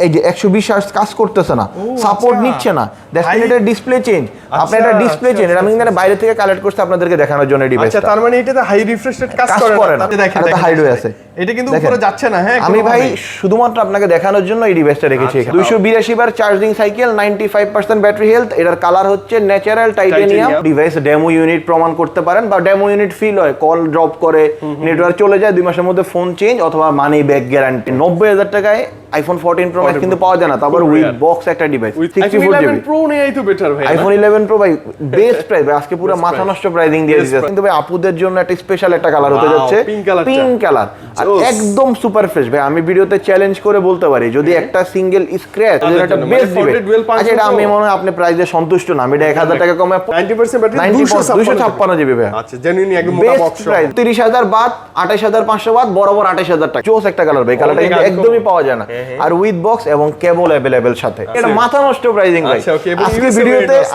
এই যে 120 হার্জ কাজ করতেছে না, সাপোর্ট নিচ্ছে না, দেখেন এটা ডিসপ্লে চেঞ্জ। আপনি এটা ডিসপ্লে চেঞ্জ, আমি কিন্তু বাইরে থেকে কালেক্ট করতে আপনাদেরকে দেখানোর জন্য ডিভাইসটা। আচ্ছা, তার মানে এটাতে হাই রিফ্রেশ রেট কাজ করে না। দেখেন এটা হাই রে আছে, এটা কিন্তু উপরে যাচ্ছে না। হ্যাঁ, আমি ভাই শুধুমাত্র আপনাকে দেখানোর জন্য এই ডিভাইসটা রেখেছি এখানে। 282 বার চার্জিং সাইকেল, 95% ব্যাটারি হেলথ। এটার কালার হচ্ছে natural titanium. Device demo unit প্রমাণ করতে পারেন, বা ডেমো ইউনিট ফিল হয়, কল ড্রপ করে নেটওয়ার্ক চলে যায়, 2 মাসের মধ্যে ফোন চেঞ্জ অথবা মানি ব্যাক গ্যারান্টি। 90,000 টাকায় আইফোন 14 প্রো ম্যাক্স কিন্তু পাওয়া যায় না, তারপর উইথ বক্স একটা ডিভাইস। 64 জিবি প্রো নেই তো বেটার ভাই। আইফোন 11 প্রো ভাই বেস্ট প্রাইস ভাই, আজকে পুরো মাথা নষ্ট প্রাইসিং দিয়ে দিয়েছে। কিন্তু ভাই আপুদের জন্য একটা স্পেশাল একটা কালার হতে যাচ্ছে, পিঙ্ক কালার, আর একদম সুপার ফ্রেশ ভাই। আমি ভিডিওতে চ্যালেঞ্জ করে বলতে পারি যদি একটা সিঙ্গেল স্ক্র্যাচ যদি একটা বেস্ট দিবে। আচ্ছা, এটা আমি মনে হয় আপনি প্রাইসে সন্তুষ্ট না, আমি এটা 1000 টাকা কমে 90% ব্যাটারি 256 জিবি ভাই। আচ্ছা, জেনুইনলি একদম মোটা বক্স প্রাইস 30000 বাদ 28500 বাদ বরাবর 28000 টাকা। চোস একটা কালার ভাই, কালারটা কিন্তু একদমই পাওয়া যায় না, আর উইথ বক্স এবং কেবল अवेलेबल সাথে। এটা মাথা নষ্ট প্রাইসিং ভাই।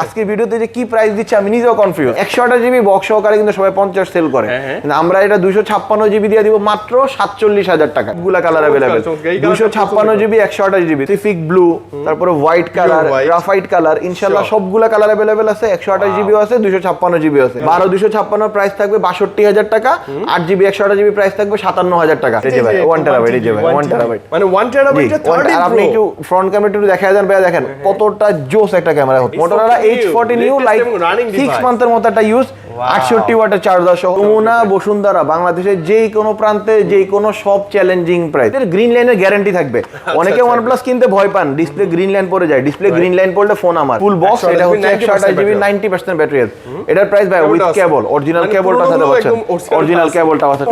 আজকে ভিডিওতে যে কি প্রাইস দিচ্ছে আমি নিজেও কনফিউজ। 128 জিবি বক্স সহকারে কিন্তু সবাই 50 সেল করে, কিন্তু আমরা এটা 256 জিবি দিয়ে দিব মাত্র 47000 টাকা। গুলা colour available, 256 GB 128 GB, Pacific blue, তারপরে হোয়াইট কালার, গ্রাফাইট কালার, ইনশাআল্লাহ সবগুলা কালার अवेलेबल আছে। 128 জিবিও আছে, 256 জিবিও আছে। 12 256 প্রাইস থাকবে 62000 টাকা, 8 জিবি 128 জিবি প্রাইস থাকবে 57000 টাকা। এই যে ভাই 1 টেরাবাইট, এই যে ভাই 1 টেরাবাইট, মানে 1 টেরাবাইট 30 আপনি একটু ফ্রন্ট ক্যামেরা একটু দেখা যান ভাই, দেখেন কতটা জোস একটা ক্যামেরা হচ্ছে। Motorola H40 নিউ লাইক 6 মান্থের মতো একটা ইউজ, 68 ওয়াটের চার্জার সহ। যমুনা বসুন্ধরা বাংলাদেশের যেই কোনো প্রান্তে যেই কোনো সব চ্যালেঞ্জিং প্রাইস। এর গ্রিন লাইনের গ্যারান্টি থাকবে। অনেকে OnePlus কিনতে ভয় পান, ডিসপ্লে গ্রিন লাইন পড়ে যায়। ডিসপ্লে গ্রিন লাইন পড়লে ফোন আমার ফুল বক্স। এটা হচ্ছে 128 জিবি 90% ব্যাটারি হেলথ। এটার প্রাইস ভাই উইথ কেবল, অরিজিনাল কেবলটা সাথে পাচ্ছেন, অরিজিনাল কেবলটা আছে।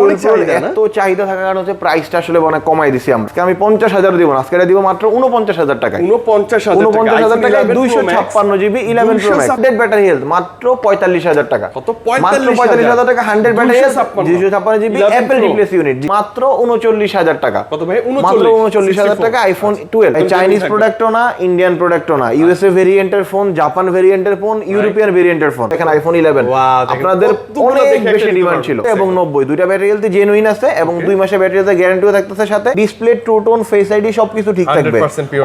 এত চাহিদা থাকার কারণে হচ্ছে প্রাইসটা আসলে অনেক কমাই দিছি আমরা। আমি 50000 দিব না, আজকে দিব মাত্র 49000 টাকায়। 49000 টাকায় 256 GB 11 pro max, 100 battery health মাত্র 45000 টাকা। কত? মাত্র 45000 টাকা 100 battery health, 256 GB Apple replace unit মাত্র 39000 টাকা। কত ভাই? মাত্র 39000 টাকা আইফোন 12। চাইনিজ প্রোডাক্টও না, ইন্ডিয়ান প্রোডাক্টও না, ইউএসএ ভেরিয়েন্টের ফোন, জাপান ভেরিয়েন্টের ফোন, ইউরোপিয়ান ভেরিয়েন্টের ফোন। দেখেন আইফোন 11 আপনাদের অনেক বেশি ডিমান্ড ছিল, এবং 90 দুইটা ব্যাটারি হেলথ জেনুইন আছে, এবং 2 মাসের ব্যাটারি হেলথ গ্যারান্টিও থাকতেছে সাথে। Display, true tone, face ID সবকিছু ঠিক থাকবে,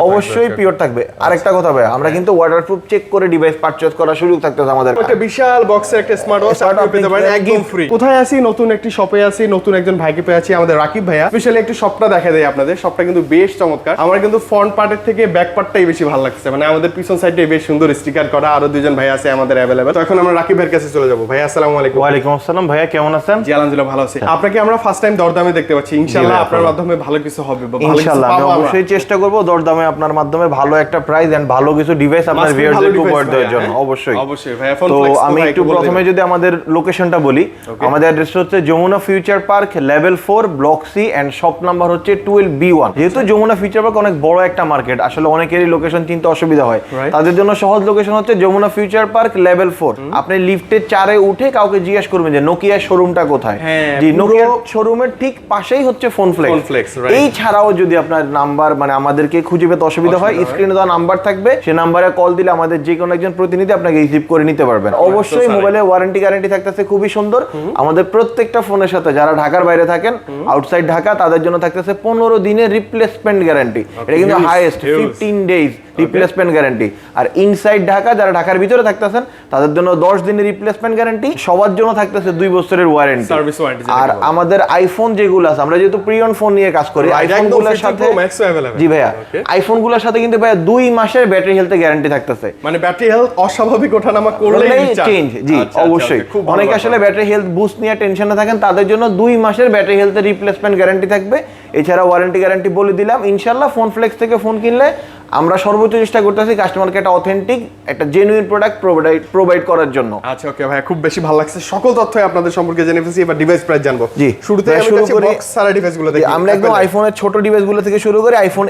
অবশ্যই পিওর থাকবে। আরেকটা কথা ভাই, আমরা কিন্তু ওয়াটারপ্রুফ চেক করে ডিভাইস পারচেজ করার সুযোগ থাকতেছে আমাদের। একটা বিশাল বক্সের একটা স্মার্ট ওয়াচ আপনি পেতে পারেন একদম ফ্রি। কোথায় আছি? নতুন একটি শপে আছি, নতুন একজন ভাইকে পেয়ে আছি, আমাদের রাকিব ভাইয়া। স্পেশালি একটু শপটা দেখা দেয় আপনাদের। শপটা কিন্তু বেশ চমৎকার। আমার কিন্তু ফ্রন্ট পার্টের থেকে ব্যাক পার্টটাই বেশি ভালো লাগছে, মানে আমাদের পিছন সাইডে বেশ সুন্দর স্টিকার করা। আরো দুজন ভাই আছে আমাদের अवेलेबल। তো এখন আমরা রাকিব ভাইয়ের কাছে চলে যাব। ভাই আসসালামু আলাইকুম। ওয়া আলাইকুম আসসালাম। ভাইয়া কেমন আছেন? জি আলহামদুলিল্লাহ ভালো আছি। আপনাকে আমরা ফার্স্ট টাইম দরদামে দেখতে পাচ্ছি, ইনশাআল্লাহ আপনার মাধ্যমে ভালো কিছু হবে, ইনশাআল্লাহ আমি অবশ্যই চেষ্টা করব দরদামে আপনার মাধ্যমে ভালো একটা প্রাইস এন্ড ভালো কিছু ডিভাইস আপনার ভিউয়ারদের উপহার দেওয়ার জন্য। অবশ্যই ভাই। তো আমি একটু প্রথমে যদি আমাদের লোকেশনটা বলি, আমাদের অ্যাড্রেস হচ্ছে Jamuna future park level 4 block C, and shop number হচ্ছে 12B1। যেহেতু যমুনা ফিউচার পার্ক অনেক বড় একটা মার্কেট, আসলে অনেকেরই লোকেশন চিনতে অসুবিধা হয়, তাদের জন্য সহজ লোকেশন হচ্ছে যমুনা ফিউচার পার্ক লেভেল 4। আপনি লিফটের 4 এ উঠে কাউকে জিজ্ঞেস করবেন যে নোকিয়া শোরুমটা কোথায়। জি, নোকিয়া শোরুমের ঠিক পাশেই হচ্ছে ফোন ফ্লেক্স। এই ছাড়াও যদি আপনার নাম্বার মানে আমাদেরকে খুঁজে পেতে অসুবিধা হয়, স্ক্রিনে দেওয়া নাম্বার থাকবে, সেই নাম্বারে কল দিলে আমাদের যে কোনো একজন প্রতিনিধি আপনাকে রিসিভ করে নিতে পারবেন। অবশ্যই মোবাইলে ওয়ারেন্টি গ্যারান্টি থাকতেছে খুবই সুন্দর। আমাদের প্রত্যেকটা ফোনের সাথে যারা ঢাকার বাইরে থাকেন, আউটসাইড ঢাকা, তাদের জন্য থাকতেছে 15 দিনের রিপ্লেসমেন্ট গ্যারান্টি। এটা কিন্তু হাইয়েস্ট 15 ডেজ রিপ্লেসমেন্ট গ্যারান্টি। আর ইনসাইড ঢাকা যারা ঢাকার ভিতরে থাকতেছেন তাদের জন্য 10 দিনের রিপ্লেসমেন্ট গ্যারান্টি। সবার জন্য থাকতেছে 2 বছরের ওয়ারেন্টি। আর আমাদের আইফোন যেগুলো আছে, আমরা যেহেতু প্রিয়ন ফোন নিয়ে কাজ করি, আইফোনগুলোর সাথে জি ভাইয়া, আইফোনগুলোর সাথে কিন্তু ভাইয়া 2 মাসের ব্যাটারি হেলথে গ্যারান্টি থাকতেছে। মানে ব্যাটারি হেলথ অস্বাভাবিক ওঠানামা করলেই চেঞ্জ। জি অবশ্যই। অনেকে আসলে ব্যাটারি হেলথ বুস্ট নিয়ে টেনশনে থাকেন, তাদের জন্য 2 মাসের ব্যাটারি হেলথের রিপ্লেসমেন্ট গ্যারান্টি থাকবে। এছাড়া ওয়ারেন্টি গ্যারান্টি বলে দিলাম। ইনশাআল্লাহ ফোন ফ্লেক্স থেকে ফোন কিনলে আমরা সর্বোচ্চ চেষ্টা করতেছি কাস্টমারকে একটা অথেন্টিক, একটা জেনুইন প্রোডাক্ট প্রোভাইড করার জন্য। আচ্ছা ওকে ভাই, খুব বেশি ভালো লাগছে। সকল তথ্য আপনাদের সম্পর্কে জেনে ফেলেছি, এবার ডিভাইস প্রাইস জানবো। জি, শুরুতে আমি বক্স সারা ডিভাইসগুলো দেখি। আমরা একদম আইফোনের ছোট ডিভাইসগুলো থেকে শুরু করি। IPhone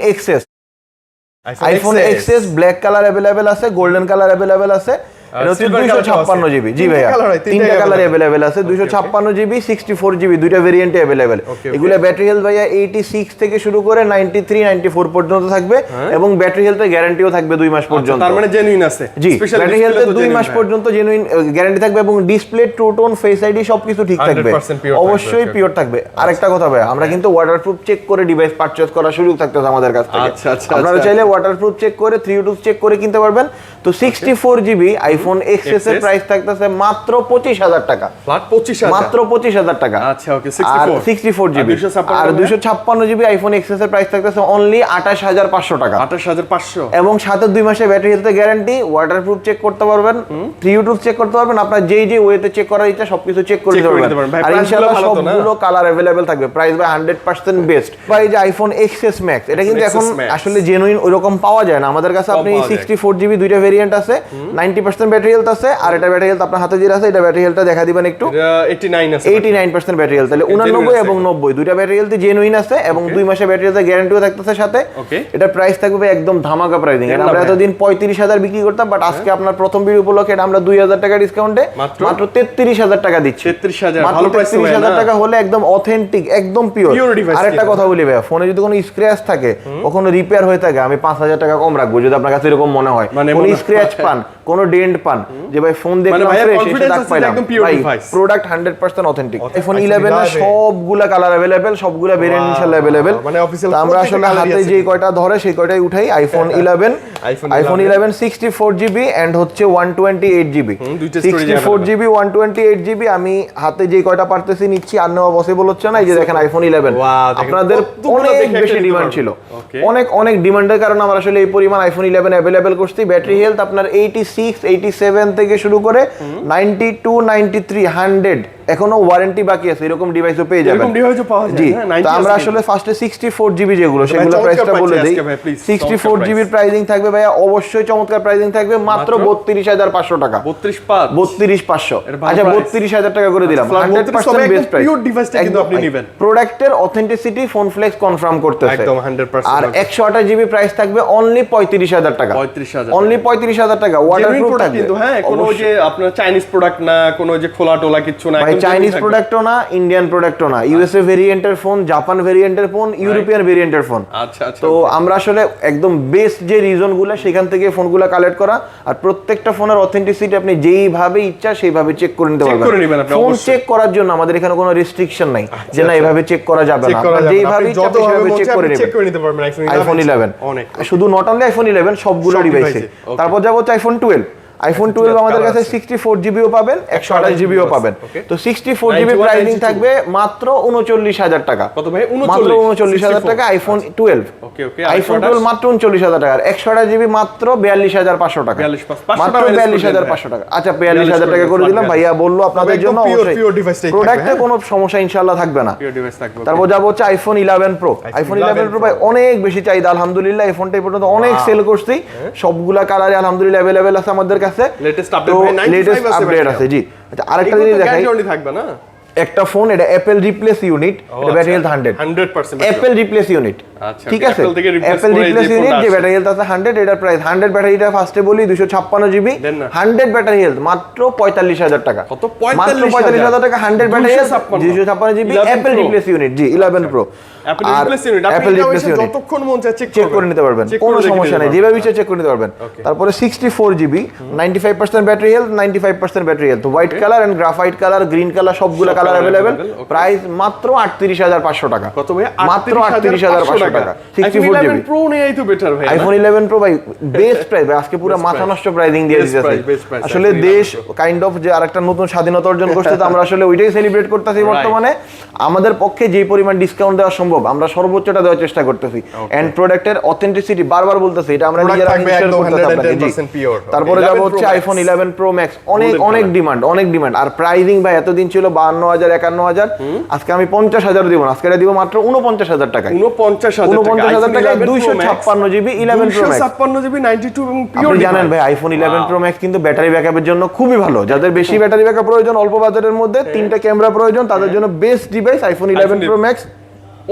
XS black colour available আছে, গোল্ডেন কালার अवेलेबल আছে, এটা হচ্ছে silver 256 জিবি। জি তিনটা ভাইয়া, colour হয়, তিনটা কালার अवेलेबल আছে, 256 জিবি, 64 জিবি, দুইটা ভেরিয়েন্টে अवेलेबल। এগুলা ব্যাটারি হেলথ ভাইয়া 86 থেকে শুরু করে 93 94 পর্যন্ত থাকবে এবং ব্যাটারি হেলথের গ্যারান্টিও থাকবে 2 মাস পর্যন্ত। তার মানে জেনুইন আছে। জি, স্পেশাল ব্যাটারি হেলথের 2 মাস পর্যন্ত জেনুইন গ্যারান্টি থাকবে এবং display, true tone, face ID সবকিছু ঠিক থাকবে, 100% pure অবশ্যই পিওর থাকবে। আরেকটা কথা ভাই, আমরা কিন্তু ওয়াটারপ্রুফ চেক করে ডিভাইস পারচেজ করার সুযোগ থাকতেছে আমাদের কাছ থেকে। আচ্ছা, আচ্ছা, আপনারা চাইলে ওয়াটারপ্রুফ চেক করে 3U2 চেক করে কিনতে পারবেন। তো 64 জিবি আইফোন এক্সএস এর প্রাইস থাকতেছে মাত্র 25000 টাকা, ফ্ল্যাট 25000 মাত্র 25000 টাকা। আচ্ছা, ওকে, আর 64 জিবি আর 256 জিবি আইফোন এক্সএস এর প্রাইস থাকতেছে অনলি 28500 টাকা, 28500 এবং সাথে 2 মাসের battery health guarantee, waterproof check করতে পারবেন, 3U2 চেক করতে পারবেন, আপনার যেই ওয়েতে চেক করার ইচ্ছা সবকিছু চেক করে নিতে পারবেন। আর ইনশাআল্লাহ সবগুলো কালার अवेलेबल থাকবে, প্রাইস বাই 100% বেস্ট। ভাই যে আইফোন এক্সএস ম্যাক্স, এটা কিন্তু এখন আসলে জেনুইন ওইরকম পাওয়া যায় না আমাদের কাছে। আপনি 64 জিবি দুইটা ভেরিয়েন্ট আছে, 90% ব্যাটারি হেলথ আছে, আর এটা ব্যাটারি হেলথ আপনার হাতে যে আছে, এটা ব্যাটারি হেলথটা দেখা দিবেন একটু। 89 আছে, 89% ব্যাটারি হেলথ, তাহলে 89 এবং 90 দুইটা ব্যাটারি হেলথ জেনুইন আছে এবং 2 মাসের ব্যাটারি হেলথ গ্যারান্টিও থাকতেছে সাথে। এটা প্রাইস থাকবে একদম ধামাকা প্রাইসিং। আমরা এতদিন 35000 বিক্রি করতাম, বাট আজকে আপনার প্রথম ভিডিও উপলক্ষে এটা আমরা 2000 টাকা ডিসকাউন্টে মাত্র 33000 টাকা দিচ্ছি। 33000 মাত্র ভালো প্রাইস। 33000 টাকা হলে একদম অথেন্টিক, একদম পিওর। আরেকটা কথা বলি ভাইয়া, ফোনে যদি কোনো স্ক্র্যাচ থাকে, কখনো রিপেয়ার হয়ে থাকে, আমি 5000 টাকা কম রাখবো যদি আপনার কাছে এরকম মনে হয়। কোনো স্ক্র্যাচ পান, কোনো ডেন্ট পান, যে ভাই ফোন দেখলাম ফ্রেশ, এসে দাগ পাইলাম, ভাই প্রোডাক্ট 100% অথেন্টিক। আইফোন 11 এর সবগুলা কালার अवेलेबल, সবগুলা ভেরিয়েন্ট ইনশাআল্লাহ अवेलेबल। মানে অফিশিয়াল আমরা আসলে হাতে যে কয়টা ধরে সেই কয়টাই উঠাই। আইফোন 11, আইফোন 11 64 জিবি এন্ড হচ্ছে 128 জিবি। 64 জিবি 128 জিবি আমি হাতে যে কয়টা পারতেছি নিচ্ছি, আর নেওয়া পসিবল হচ্ছে না। এই যে দেখেন আইফোন 11, আপনাদের অনেক বেশি ডিমান্ড ছিল, অনেক ডিমান্ডের কারণে আমরা আসলে এই পরিমাণ আইফোন 11 अवेलेबल করছি। ব্যাটারি হেলথ আপনার 86 87 থেকে শুরু করে 92 93 100 এখনো ওয়ারেন্টি বাকি আছে, এরকম ডিভাইসও পেয়ে যাবেন। এরকম ডিভাইসও পাওয়া যায়। জি, তো আমরা আসলে ফার্স্টে 64 জিবি যেগুলো সেগুলো প্রাইসটা বলে দেই। 64 জিবির প্রাইসিং থাকবে ভাইয়া, অবশ্যই চমৎকার প্রাইসিং থাকবে, মাত্র 32500 টাকা। 32500 আচ্ছা 32000 টাকা করে দিলাম। 100% বেস্ট প্রাইস। পিওর ডিভাইসটা কিন্তু আপনি নেবেন। প্রোডাক্টের অথেন্টিসিটি ফোন ফ্লেক্স কনফার্ম করতেছে একদম 100%। আর 128 জিবি প্রাইস থাকবে অনলি 35000 টাকা। 35000 অনলি 35000 টাকা। ওয়াটারপ্রুফ থাকবে কিন্তু, হ্যাঁ, কোনো যে আপনার চাইনিজ প্রোডাক্ট না, কোনো যে খোলা টোলা কিছু না, ভাই চাইনিজ প্রোডাক্টও না, ইন্ডিয়ান প্রোডাক্টও না, ইউএসএ ভেরিয়েন্টের ফোন, জাপান ভেরিয়েন্টের ফোন, ইউরোপিয়ান ভেরিয়েন্টের ফোন। আচ্ছা আচ্ছা। তো আমরা আসলে একদম বেস্ট যে রিজনগুলো সেখান থেকে ফোনগুলো কালেক্ট করা, আর প্রত্যেকটা ফোনের অথেন্টিসিটি আপনি যেইভাবে ইচ্ছা সেইভাবে চেক করে নিতে পারবেন। ফোন চেক করার জন্য আমাদের এখানে কোনো রেস্ট্রিকশন নাই যে না এভাবে চেক করা যাবে না, আপনারা যেইভাবে ইচ্ছা সেইভাবে চেক করে নিতে পারবেন আইফোন 11। শুধু নট অনলি আইফোন 11, সবগুলো ডিভাইসে। তারপর যাবো আইফোন 12। আইফোন 12 আমাদের কাছে 64 জিবিও পাবেন, 128 জিবিও পাবেন। তো 64 জিবি প্রাইসিং থাকবে মাত্র 39000 টাকা। কত ভাই? মাত্র 39000 টাকা আইফোন 12। ওকে ওকে। আইফোন 12 মাত্র 39000 টাকা, আর 128 জিবি মাত্র 42500 টাকা। মাত্র 42500 টাকা। আচ্ছা 42000 টাকা করে দিলাম, ভাইয়া বললো আপনাদের জন্য অবশ্যই প্রোডাক্টে কোনো সমস্যা ইনশাআল্লাহ থাকবে না। তারপর যাবো হচ্ছে আইফোন 11 প্রো। আইফোন 11 প্রো ভাই অনেক বেশি চাহিদা, আলহামদুলিল্লাহ এই ফোনটা পর্যন্ত অনেক সেল করছি, সবগুলা কালারে আলহামদুলিল্লাহ अवेलेबल আছে আমাদের কাছে। লেটেস্ট আপডেট আছে জি। আচ্ছা আরেকটা জিনিস দেখাই, থাকবে না একটা ফোন, এটা অ্যাপল রিপ্লেস ইউনিট, এটা battery health 100% Apple replace unit. ঠিক আছে, অ্যাপল রিপ্লেস ইউনিট যে ব্যাটারি হেলথ আছে 100, এটার প্রাইস 100 ব্যাটারিটা ফার্স্টে বলি 256 জিবি 100 ব্যাটারি হেলথ মাত্র 45000 টাকা। কত? মাত্র 45000 টাকা 100 battery health 256 GB Apple replace unit. জি 11 প্রো অ্যাপল রিপ্লেস ইউনিট যতক্ষণ মন চায় চেক করে নিতে পারবেন, কোনো সমস্যা নেই, যেভাবে ইচ্ছা চেক করে নিতে পারবেন। তারপরে 64 GB 95% battery health, 95% battery health, white colour and graphite colour, green colour, সবগুলো কালার अवेलेबल। প্রাইস মাত্র 38500 টাকা। কত ভাই? মাত্র 38500 টাকা। 64 জিবি প্রো নেই তো বেটার ভাই। আইফোন 11 প্রো ভাই বেস্ট প্রাইস ভাই, আজকে পুরো মাথা নষ্ট প্রাইসিং দিয়ে দিয়েছে। আসলে দেশ কাইন্ড অফ যে আরেকটা নতুন স্বাধীনতা অর্জন করছে, তো আমরা আসলে ওইটাই সেলিব্রেট করতেছি বর্তমানে। আমাদের পক্ষে যেই পরিমাণ ডিসকাউন্ট দেওয়া সম্ভব আমরা সর্বোচ্চটা দেওয়ার চেষ্টা করতেছি। এন্ড প্রোডাক্টের অথেন্টিসিটি বারবার বলতেছি, এটা আমরা নিজেরা ইনশিওর করতেছি আপনাকে। তারপরে যাব হচ্ছে আইফোন 11 প্রো ম্যাক্স, অনেক ডিমান্ড। আর প্রাইসিং ভাই এতদিন ছিল 52000 51000, আজকে আমি 50000 দিব না, আজকে এটা দিব মাত্র 49000 টাকা। 49000 টাকা 256 জিবি 11 প্রো ম্যাক্স, 256 জিবি 92 এবং পিওর। আপনি জানেন ভাই আইফোন 11 প্রো ম্যাক্স কিন্তু ব্যাটারি ব্যাকআপের জন্য খুবই ভালো। যাদের বেশি ব্যাটারি ব্যাকআপ প্রয়োজন, অল্প বাজেটের মধ্যে 3টা ক্যামেরা প্রয়োজন, তাদের জন্য best device iPhone 11 pro max.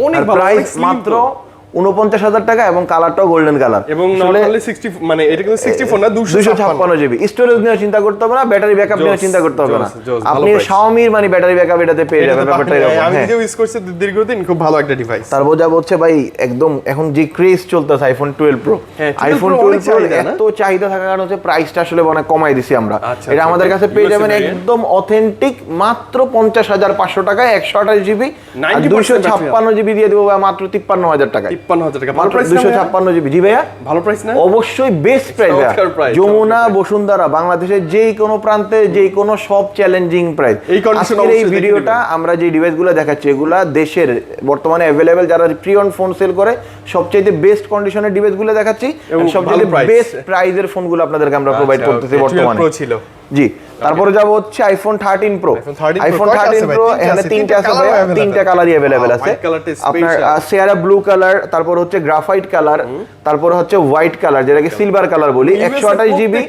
অনেক ভালো, প্রাইস মাত্র 49,000 টাকা এবং কালারটাও গোল্ডেন কালার এবং নট অনলি 60 মানে এটা কিন্তু 64 না 256 জিবি স্টোরেজ নিয়ে চিন্তা করতে হবে না, ব্যাটারি ব্যাকআপ নিয়ে চিন্তা করতে হবে না। আপনি Xiaomi মানে ব্যাটারি ব্যাকআপ এটাতে পেয়ে যাবেন, ব্যাপারটা এরকম। আমি নিজে ইউজ করছি দীর্ঘদিন, খুব ভালো একটা ডিভাইস। তারপর যা হচ্ছে ভাই একদম এখন যে ক্রেজ চলতেছে আইফোন 12 প্রো, আইফোন 12 প্রো এত চাহিদা থাকার কারণে হচ্ছে প্রাইসটা আসলে অনেক কমাই দিছি আমরা। এটা আমাদের কাছে পেয়ে যাবেন একদম অথেন্টিক মাত্র 50,500 টাকায় 128 জিবি আর 256 জিবি দিয়ে দেবো মাত্র 53,000 টাকায়। 53,000 টাকা মাত্র 256 জিবি। জি ভাইয়া, ভালো প্রাইস না? অবশ্যই বেস্ট প্রাইস। যমুনা বসুন্ধরা বাংলাদেশের যেই কোনো প্রান্তে যেই কোনো সব চ্যালেঞ্জিং প্রাইস। আজকের এই ভিডিওটা আমরা যে ডিভাইসগুলো দেখাচ্ছি এগুলা দেশের বর্তমানে অ্যাভেলেবেল যারা প্রি অন ফোন সেল করে সবচেয়ে বেস্ট কন্ডিশনের ডিভাইসগুলো দেখাচ্ছি এবং সবচেয়ে বেস্ট প্রাইসের ফোনগুলো আপনাদেরকে আমরা প্রোভাইড করতেছি বর্তমানে। জি, তারপরে যাব হচ্ছে আইফোন 13 প্রো। আইফোন 13 প্রো এখানে তিনটা আছে ভাই, তিনটা কালারই अवेलेबल আছে। আপনার সিয়ারা ব্লু কালার, তারপর হচ্ছে গ্রাফাইট কালার, তারপর হচ্ছে হোয়াইট কালার যেটাকে সিলভার কালার বলি। 128 জিবি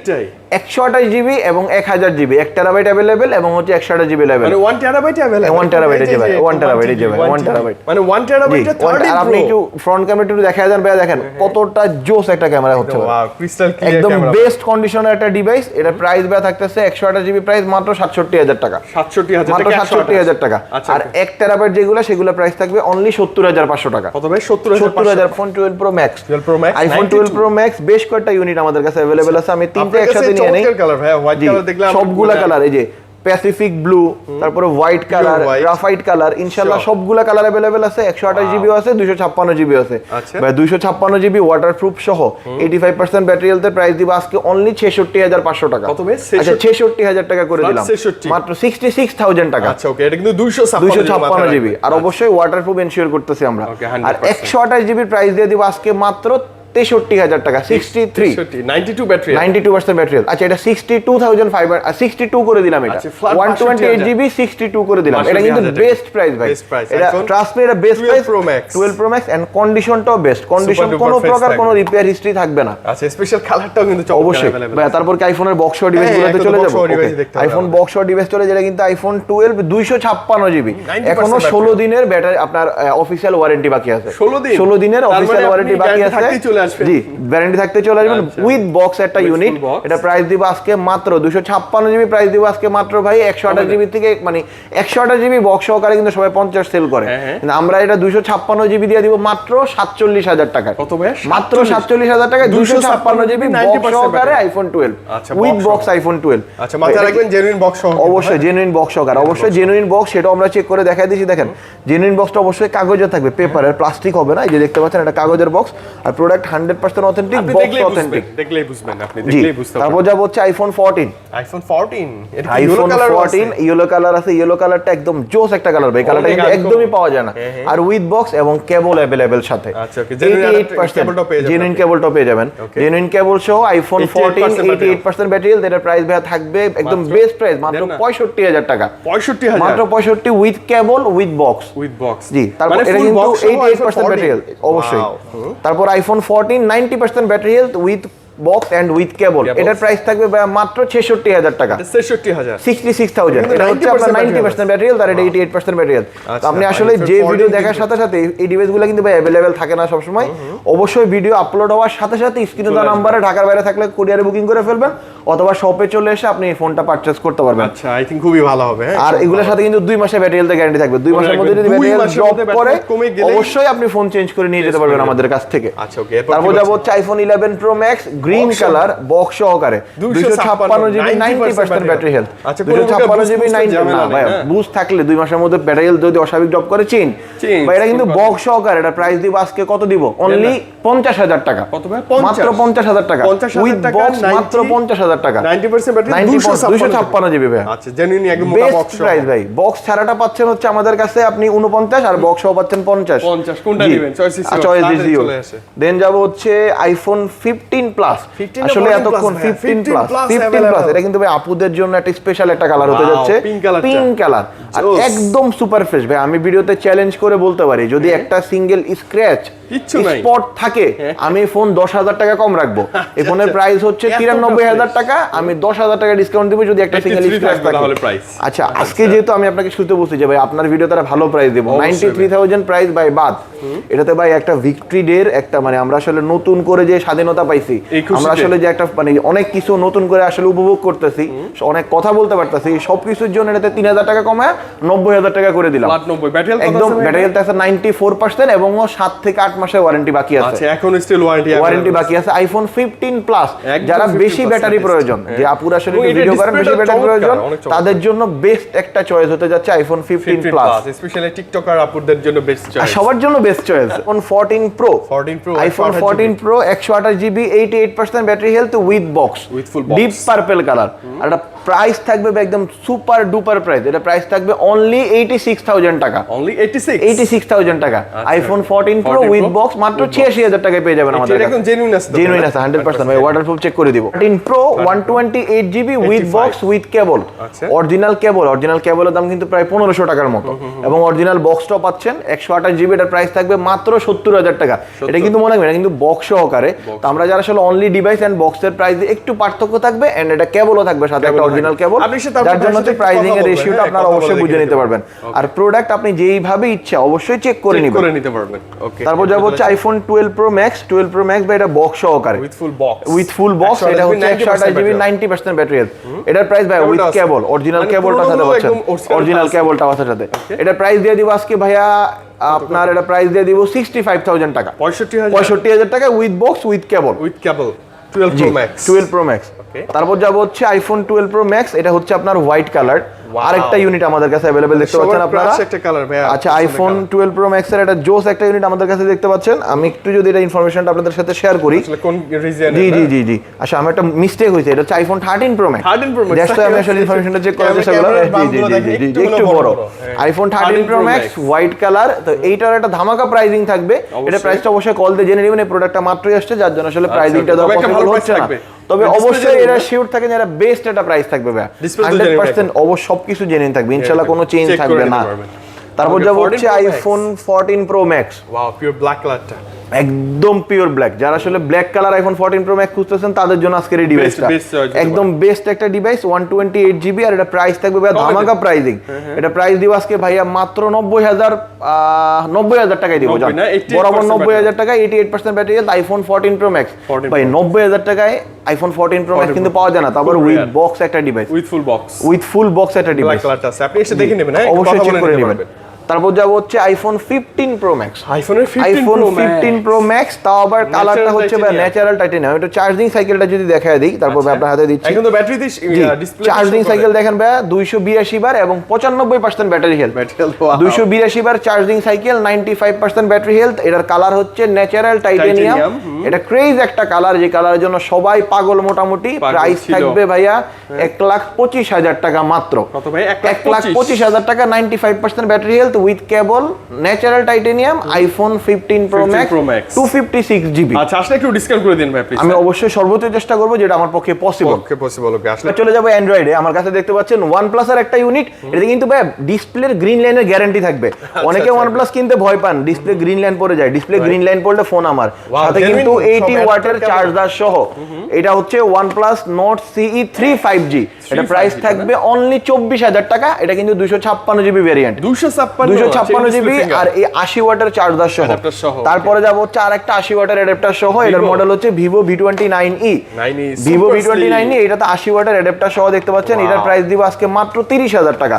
128 জিবি এবং 1000 জিবি 1 টেরাবাইট अवेलेबल এবং হচ্ছে 128 জিবি अवेलेबल। মানে 1 টেরাবাইট अवेलेबल, 1 টেরাবাইট আছে ভাই, 1 টেরাবাইট আছে ভাই, 1 টেরাবাইট মানে 1 টেরাবাইট। আর আপনি একটু ফ্রন্ট ক্যামেরা একটু দেখায় দেন ভাই, দেখেন কতটা জোস একটা ক্যামেরা হচ্ছে। ওয়াও, ক্রিস্টাল ক্লিয়ার একদম ক্যামেরা, বেস্ট কন্ডিশনের একটা ডিভাইস। এটা প্রাইস ভাই থাকতেছে 128 জিবি প্রাইস মাত্র 67,000 টাকা। 67,000 মাত্র 67,000 টাকা। আর 1 টেরাবাইট যেগুলো সেগুলো প্রাইস থাকবে অনলি 70,500 টাকা। কত ভাই? 70,000। Phone 12 pro max, 12 pro max, iPhone 12 pro max বেশ কয়েকটা ইউনিট আমাদের কাছে अवेलेबल আছে। আমি তিনটা একসাথে নিয়ে নেই। কালার ভাই, হোয়াইট কালার দেখলাম, সবগুলা কালার, এই যে প্যাসিফিক ব্লু, তারপরে হোয়াইট কালার, গ্রাফাইট কালার, ইনশাআল্লাহ সবগুলা কালার अवेलेबल আছে। 128 জিবি আছে, 256 জিবি আছে ভাই। 256 জিবি ওয়াটারপ্রুফ সহ 85% ব্যাটারি হেলথের প্রাইস দিব আজকে অনলি 66,500 টাকা। কত ভাই? আচ্ছা 66,000 টাকা করে দিলাম, মাত্র 66,000 টাকা। আচ্ছা ওকে, এটা কিন্তু 256 জিবি আর অবশ্যই ওয়াটারপ্রুফ এনশিওর করতেছি আমরা। আর 128 জিবির প্রাইস দিয়ে দিব আজকে মাত্র 63,000 টাকা। 63 92 ব্যাটারি, 92% ব্যাটারি। আচ্ছা এটা 62,500 62 করে দিলাম। এটা 128 জিবি 62 করে দিলাম। এটা কিন্তু বেস্ট প্রাইস ভাই, এটা ট্রাস্ট মি, এটা best price. 12 pro max and কন্ডিশনটাও বেস্ট, কন্ডিশন কোনো প্রকার কোনো রিপেয়ার হিস্ট্রি থাকবে না। আচ্ছা স্পেশাল কালারটাও কিন্তু অবশ্যই ভাই। তারপর কি আইফোনের বক্স শট ডিভাইসগুলোতে চলে যাব? আইফোন বক্স শট ডিভাইস চলে, যেটা কিন্তু আইফোন 12 256 জিবি, এখনো 16 দিনের ব্যাটারি আপনার অফিশিয়াল ওয়ারেন্টি বাকি আছে। 16 দিনের অফিশিয়াল ওয়ারেন্টি বাকি আছে। জি, ওয়ারেন্টি থাকতে চলে আসবেন উইথ বক্স একটা ইউনিট। এটা প্রাইস দিব আজকে মাত্র 256 জিবি, প্রাইস দিব আজকে মাত্র ভাই 128 জিবি থেকে, মানে 128 জিবি বক্স সহকারে কিন্তু সবাই 50 সেল করে, কিন্তু আমরা এটা 256 জিবি দিয়ে দিব মাত্র 47,000 টাকায়। কত ভাই? মাত্র 47,000 টাকায় 256 জিবি বক্স সহকারে আইফোন 12 উইথ বক্স আইফোন 12। আচ্ছা মাথায় রাখবেন জেনুইন বক্স সহ, অবশ্যই জেনুইন বক্স সহকারে, অবশ্যই জেনুইন বক্স। সেটাও আমরা চেক করে দেখাই দিয়েছি। দেখেন জেনুইন বক্সটা অবশ্যই কাগজের থাকবে, পেপারের, প্লাস্টিক হবে না। এই যে দেখতে পাচ্ছেন এটা কাগজের বক্স আর প্রোডাক্ট 100% অথেন্টিক, বক্স অথেন্টিক, দেখলেই বুঝবেন, আপনি দেখলেই বুঝতে পারবেন। তারপর যাব হচ্ছে আইফোন 14। আইফোন 14, এটা আইফোন 14 ইয়েলো কালার আছে। ইয়েলো কালারটা একদম জোস একটা কালার ভাই, কালারটা কিন্তু একদমই পাওয়া যায় না। আর উইথ বক্স এবং কেবল अवेलेबल সাথে। আচ্ছা ওকে, জেনুইন কেবলটা পেয়ে যাবেন। জেনুইন কেবল সহ আইফোন 14 88% ব্যাটারি হেলথ। এর প্রাইস ভাই থাকবে একদম বেস্ট প্রাইস মাত্র 65,000 টাকা। 65,000 মাত্র 65 উইথ কেবল উইথ বক্স। জি, তারপর এটা কিন্তু 88% ব্যাটারি হেলথ অবশ্যই। তারপর iPhone 14 90% battery health with box and with cable. এটার প্রাইস থাকবে মাত্র 66,000 টাকা। 66,000 66,000। এটা হচ্ছে আপনার 90% ব্যাটারি হেলথ আর এটা 88% ব্যাটারি হেলথ। আপনি আসলে যে ভিডিও দেখার সাথে সাথে এই ডিভাইসগুলো কিন্তু ভাই अवेलेबल থাকে না সব সময়। অবশ্যই ভিডিও আপলোড হওয়ার সাথে সাথে স্ক্রিনে দেওয়া নম্বরে ঢাকার বাইরে থাকলে কুরিয়ারে বুকিং করে ফেলবেন অথবা শপে চলে এসে আপনি এই ফোনটা পারচেজ করতে পারবেন। আচ্ছা আই থিংক খুবই ভালো হবে। আর এগুলোর সাথে কিন্তু 2 মাসের ব্যাটারি হেলথ গ্যারান্টি থাকবে। 2 মাসের মধ্যে যদি ব্যাটারি হেলথ ড্রপ করে অবশ্যই আপনি ফোন চেঞ্জ করে নিয়ে যেতে পারবেন আমাদের কাছ থেকে। আচ্ছা ওকে, তারপর যাব হচ্ছে iPhone 11 pro max green colour box সহকারে 256 জিবি 90% ব্যাটারি হেলথ। 256 জিবি 90 না ভাই, বুস্ট থাকলে 2 মাসের মধ্যে ব্যাটারি হেলথ যদি অস্বাভাবিক ড্রপ করে চেঞ্জ ভাই। এটা কিন্তু বক্স সহকারে, এটা প্রাইস দিব আজকে কত দিব? অনলি 50,000 টাকা। কত ভাই? মাত্র 50,000 টাকা উইথ বক্স, মাত্র 50,000 টাকা। 90% ব্যাটারি, 256 জিবি ভাই। আচ্ছা জেনুইন একদম মোটা বক্স প্রাইস ভাই। বক্স ছাড়াটা পাচ্ছেন হচ্ছে আমাদের কাছে আপনি 49 আর বক্স সহ পাচ্ছেন 50। কোনটা নেবেন? চয়েস চলে আসে। দেন যাব হচ্ছে আইফোন 15 প্লাস। আসলে এতক্ষণ 15 প্লাস এটা কিন্তু ভাই আপুদের জন্য একটা স্পেশাল একটা কালার হতে যাচ্ছে, পিঙ্ক কালার আর একদম সুপার ফ্রেশ ভাই। আমি ভিডিওতে চ্যালেঞ্জ করে বলতে পারি যদি একটা সিঙ্গেল স্ক্র্যাচ কিচ্ছু নাই। স্পট থাকে আমি ফোন 10,000 টাকা কম রাখবো। এই ফোনের প্রাইস হচ্ছে 93,000 টাকা, আমি 10,000 টাকা ডিসকাউন্ট দিব যদি একটা সিঙ্গেল স্ক্র্যাচ থাকে। আচ্ছা আজকে যেহেতু আমি আপনাকে শুরুতে বলছি যে ভাই আপনার ভিডিও তারা ভালো প্রাইস দেব, 93,000 প্রাইস বাই বাদ। এটাতে ভাই একটা ভিক্টরি ডের একটা মানে আমরা আসলে নতুন করে যে স্বাধীনতা পাইছি, আমরা আসলে যে একটা মানে অনেক কিছু নতুন করে আসলে উপভোগ করতেছি, অনেক কথা বলতে পারতেছি, সবকিছুর জন্য এটাতে 3,000 টাকা কমায় 90,000 টাকা করে দিলাম। একদম ব্যাটারি হেলথ আছে 94% এবং 7 থেকে 8 মাসের ওয়ারেন্টি বাকি আছে। আচ্ছা এখন স্টিল ওয়ারেন্টি বাকি আছে। আইফোন 15 প্লাস যারা বেশি ব্যাটারি প্রয়োজন, যে আপুর আসলে ভিডিও করেন বেশি ব্যাটারি প্রয়োজন, তাদের জন্য বেস্ট একটা চয়েস হতে যাচ্ছে আইফোন 15 প্লাস। স্পেশালি টিকটকার আপুদের জন্য বেস্ট চয়েস, সবার জন্য best choice. IPhone 14 pro, iPhone 14 pro 128 GB 88% battery health with box, deep purple colour. আর এটা প্রাইস থাকবে একদম সুপার ডুপার প্রাইস, এটা প্রাইস থাকবে অনলি 86,000 টাকা, অনলি 86,000 টাকা। আইফোন 14 প্রো উইথ বক্স মাত্র 86,000 টাকায় পেয়ে যাবেন আমাদের কাছে। একদম জেনুইন আছে, জেনুইন আছে 100%। ভাই ওয়াটারপ্রুফ চেক করে দিব। 14 pro 128 GB with box with cable, original কেবলের দাম কিন্তু প্রায় 1500 টাকার মতো, এবং অরিজিনাল বক্সটাও পাচ্ছেন 128 জিবি। এটার প্রাইস থাকবে মাত্র 70,000 টাকা। এটা কিন্তু মনে রাখবেন এটা কিন্তু বক্স সহকারে। তো আমরা যারা আসলে অনলি ডিভাইস এন্ড বক্সের প্রাইসে একটু পার্থক্য থাকবে, এন্ড এটা কেবলও থাকবে সাথে একটা অরিজিনাল কেবল, যার জন্য হচ্ছে প্রাইসিং এর রেশিওটা আপনারা অবশ্যই বুঝে নিতে পারবেন। আর প্রোডাক্ট আপনি যেইভাবে ইচ্ছা অবশ্যই চেক করে নিতে পারবেন। ওকে, তারপর যাব হচ্ছে iPhone 12 pro max, 12 pro max বা এটা বক্স সহকারে উইথ ফুল বক্স। এটা হচ্ছে 128 জিবি 90% ব্যাটারি হেলথ। এটার প্রাইস ভাই উইথ কেবল, অরিজিনাল কেবলটা সাথে পাচ্ছেন, অরিজিনাল কেবলটা আছে সাথে। এটা প্রাইস দিয়ে দিব আজকে ভাইয়া আপনার, এটা প্রাইস দিয়ে দিব 65,000 টাকা, 65,000 টাকা with box with cable 12 pro max. তারপর যাব হচ্ছে আইফোন 12 প্রো ম্যাক্স, এটা হচ্ছে আপনার হোয়াইট কালার, আরেকটা ইউনিট আমাদের কাছে अवेलेबल দেখতে পাচ্ছেন আপনারা। আচ্ছা আইফোন 12 প্রো ম্যাক্স এর একটা জোস একটা ইউনিট আমাদের কাছে দেখতে পাচ্ছেন। আমি একটু যদি এটা ইনফরমেশনটা আপনাদের সাথে শেয়ার করি। কোন রিজনে? জি। আচ্ছা আমার একটা মিস্টেক হইছে, এটা হচ্ছে আইফোন 13 প্রো ম্যাক্স। দেখতে আমি আসলে ইনফরমেশনটা চেক করার চেষ্টা করলাম। জি একটু বড় iPhone 13 pro max white colour. তো এইটার একটা ধামাকা প্রাইসিং থাকবে। এটা প্রাইসটা অবশ্যই কল দিয়ে জেনে নেবেন, এই প্রোডাক্টটা মাত্রই আসছে যার জন্য আসলে প্রাইসিংটা দেওয়া পসিবল হচ্ছে না। তবে অবশ্যই এরা শিওর থাকে যারা বেস্ট একটা প্রাইস থাকবে ভাই 100% অবশ্য সবকিছু জেনুইন থাকবে, ইনশাআল্লাহ কোনো চেঞ্জ থাকবে না। তারপর যাব হচ্ছে iPhone 14 pro max. Wow, pure black কালারটা, একদম পিওর ব্ল্যাক। যারা আসলে black colour iPhone 14 pro max খুঁজতেছেন তাদের জন্য আজকের এই ডিভাইসটা একদম বেস্ট একটা ডিভাইস, 128 জিবি। আর এটা প্রাইস থাকবে ভাই ধামাকা প্রাইসিং। এটা প্রাইস দিব আজকে ভাইয়া মাত্র 90,000 টাকায় দিব, জান বরাবর 90,000 টাকায় 88% battery health iPhone 14 pro max. ভাই 90,000 টাকায় আইফোন 14 প্রো ম্যাক্স কিন্তু পাওয়া যায় না, তারপর উইথ বক্স একটা ডিভাইস, উইথ ফুল বক্স একটা ডিভাইস। আপনি এসে দেখে নেবেন, হ্যাঁ অবশ্যই চেক করে নেবেন। তারপর যাব হচ্ছে iPhone 15 pro max. IPhone 15 pro max, তাও আবার কালারটা হচ্ছে ন্যাচারাল টাইটানিয়াম। এটা চার্জিং সাইকেলটা যদি দেখায় দিই, তারপর আপনার হাতে দিচ্ছি। এখন তো ব্যাটারি ডিসপ্লে চার্জিং সাইকেল দেখেন ভাই 282 বার এবং 95% ব্যাটারি হেলথ। 282 বার চার্জিং সাইকেল, 95% ব্যাটারি হেলথ। এটার কালার হচ্ছে ন্যাচারাল টাইটানিয়াম। এটা ক্রেজ একটা কালার, যে কালারের জন্য সবাই পাগল মোটামুটি। প্রাইস থাকবে ভাইয়া 1,25,000 টাকা মাত্র। কত ভাই? 1,25,000 টাকা, 95% battery health with cable, natural titanium, iPhone 15 pro max 256 GB. আচ্ছা আসলে একটু ডিসকাউন্ট করে দিন ভাই প্লিজ। আমি অবশ্যই সর্বোচ্চ চেষ্টা করব যেটা আমার পক্ষে পসিবল। ওকে আসলে চলে যাব অ্যান্ড্রয়েডে। আমার কাছে দেখতে পাচ্ছেন OnePlus এর একটা ইউনিট। এটাতে কিন্তু ভাই ডিসপ্লের গ্রিন লাইনের গ্যারান্টি থাকবে। অনেকে OnePlus কিনতে ভয় পান, ডিসপ্লে গ্রিন লাইন পড়ে যায়। ডিসপ্লে গ্রিন লাইন পড়লে ফোন আমার সাথে কিন্তু 80 ওয়াটের চার্জার সহ। এটা হচ্ছে OnePlus Nord CE 3 5G। এটা প্রাইস থাকবে অনলি 24,000 টাকা। এটা কিন্তু 256 জিবি ভেরিয়েন্ট, 256 জিবি আর এই 80 ওয়াটের চার্জার সহ। তারপরে যাব হচ্ছে আরেকটা 80 ওয়াটের অ্যাডাপ্টার সহ। এটার মডেল হচ্ছে Vivo V29e। Vivo V29e, এটাতে 80 ওয়াটের অ্যাডাপ্টার সহ দেখতে পাচ্ছেন। এটার প্রাইস দিব আজকে মাত্র 30,000 টাকা।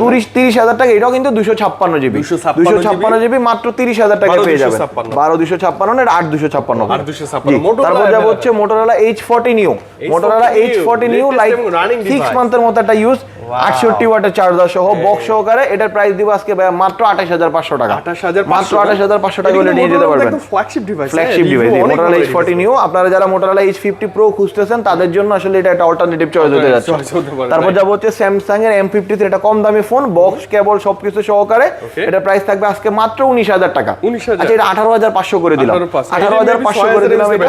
30,000 টাকা। এটাও কিন্তু 256 জিবি, 256 জিবি মাত্র 30,000 টাকা পেয়ে যাবেন। 12,256 এর 8,256। তারপর যাব হচ্ছে Motorola H40 Neo। Motorola H40 Neo like 6 মান্থের মতো একটা ইউজ, 68 ওয়াটের চার্জার সহ বক্স সহকারে। এটার প্রাইস দিব আজকে মাত্র 28,500 টাকা। মাত্র 28,500 টাকা হলে নিয়ে যেতে পারবেন। Flagship device Motorola H40 Neo। আপনারা যারা Motorola H50 Pro খুঁজতেছেন তাদের জন্য আসলে এটা একটা অল্টারনেটিভ চয়েস হতে যাচ্ছে। তারপর যাব হচ্ছে Samsung এর M53, এটা কম দামি ফোন, বক্স কেবল সবকিছু সহকারে। এটা প্রাইস থাকবে আজকে মাত্র 19,000 টাকা। আচ্ছা এটা 18,500 করে দিলাম, 18,500 করে দিলাম। এটা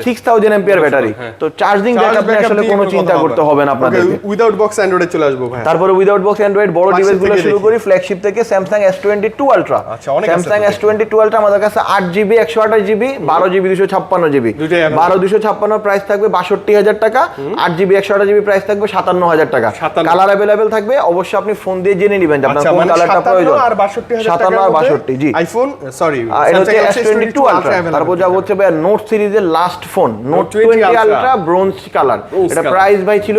6000 এমপিআর ব্যাটারি। তো চার্জিং ব্যাকআপ নিয়ে আসলে কোনো চিন্তা করতে হবে না আপনাদের। উইদাউট বক্স অ্যান্ড্রয়েডে চলে আসবো। থাকবো ভাই? তারপরে উইদাউট বক্স অ্যান্ড্রয়েড বড় পাশের ডিভাইসগুলো থেকে শুরু দেখি। করি ফ্ল্যাগশিপ থেকে স্যামসাং S22 আলট্রা। আচ্ছা, অনেক আছে স্যামসাং তো S22 আলট্রা আমাদের কাছে 8GB 128GB 12GB 256GB। দুইটাই available। 12 256 প্রাইস থাকবে 62,000 টাকা, 8GB 128GB প্রাইস থাকবে 57,000 টাকা। 57,000 কালার अवेलेबल থাকবে, অবশ্যই আপনি ফোন দিয়ে জেনে নেবেন যে আপনার আচ্ছা, কোন মানে কালারটা 57 প্রয়োজন। আর 62,000 57 আর 62 জি। আইফোন সরি এটা হচ্ছে S22 আলট্রা। তারপর যা হচ্ছে ভাই নোট সিরিজের last phone note 20 ultra bronze colour. এটা প্রাইস ভাই ছিল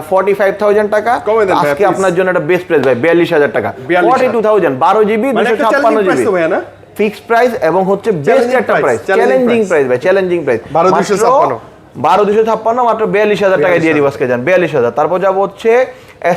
45,000 টাকা, কমে দেন ভাই, আজকে please। আপনার জন্য এটা বেস্ট প্রাইস ভাই 42,000 টাকা। 42,000 42,000 12GB মানে একটা 256GB তো ভাই না? ফিক্সড প্রাইস এবং হচ্ছে বেস্ট Challenging একটা price, price, challenging challenging price। Price ভাই, চ্যালেঞ্জিং প্রাইস। 12,256 12,256 মাত্র 42,000 টাকায় দিয়ে দিব আজকে যান 42,000। তারপর যাব হচ্ছে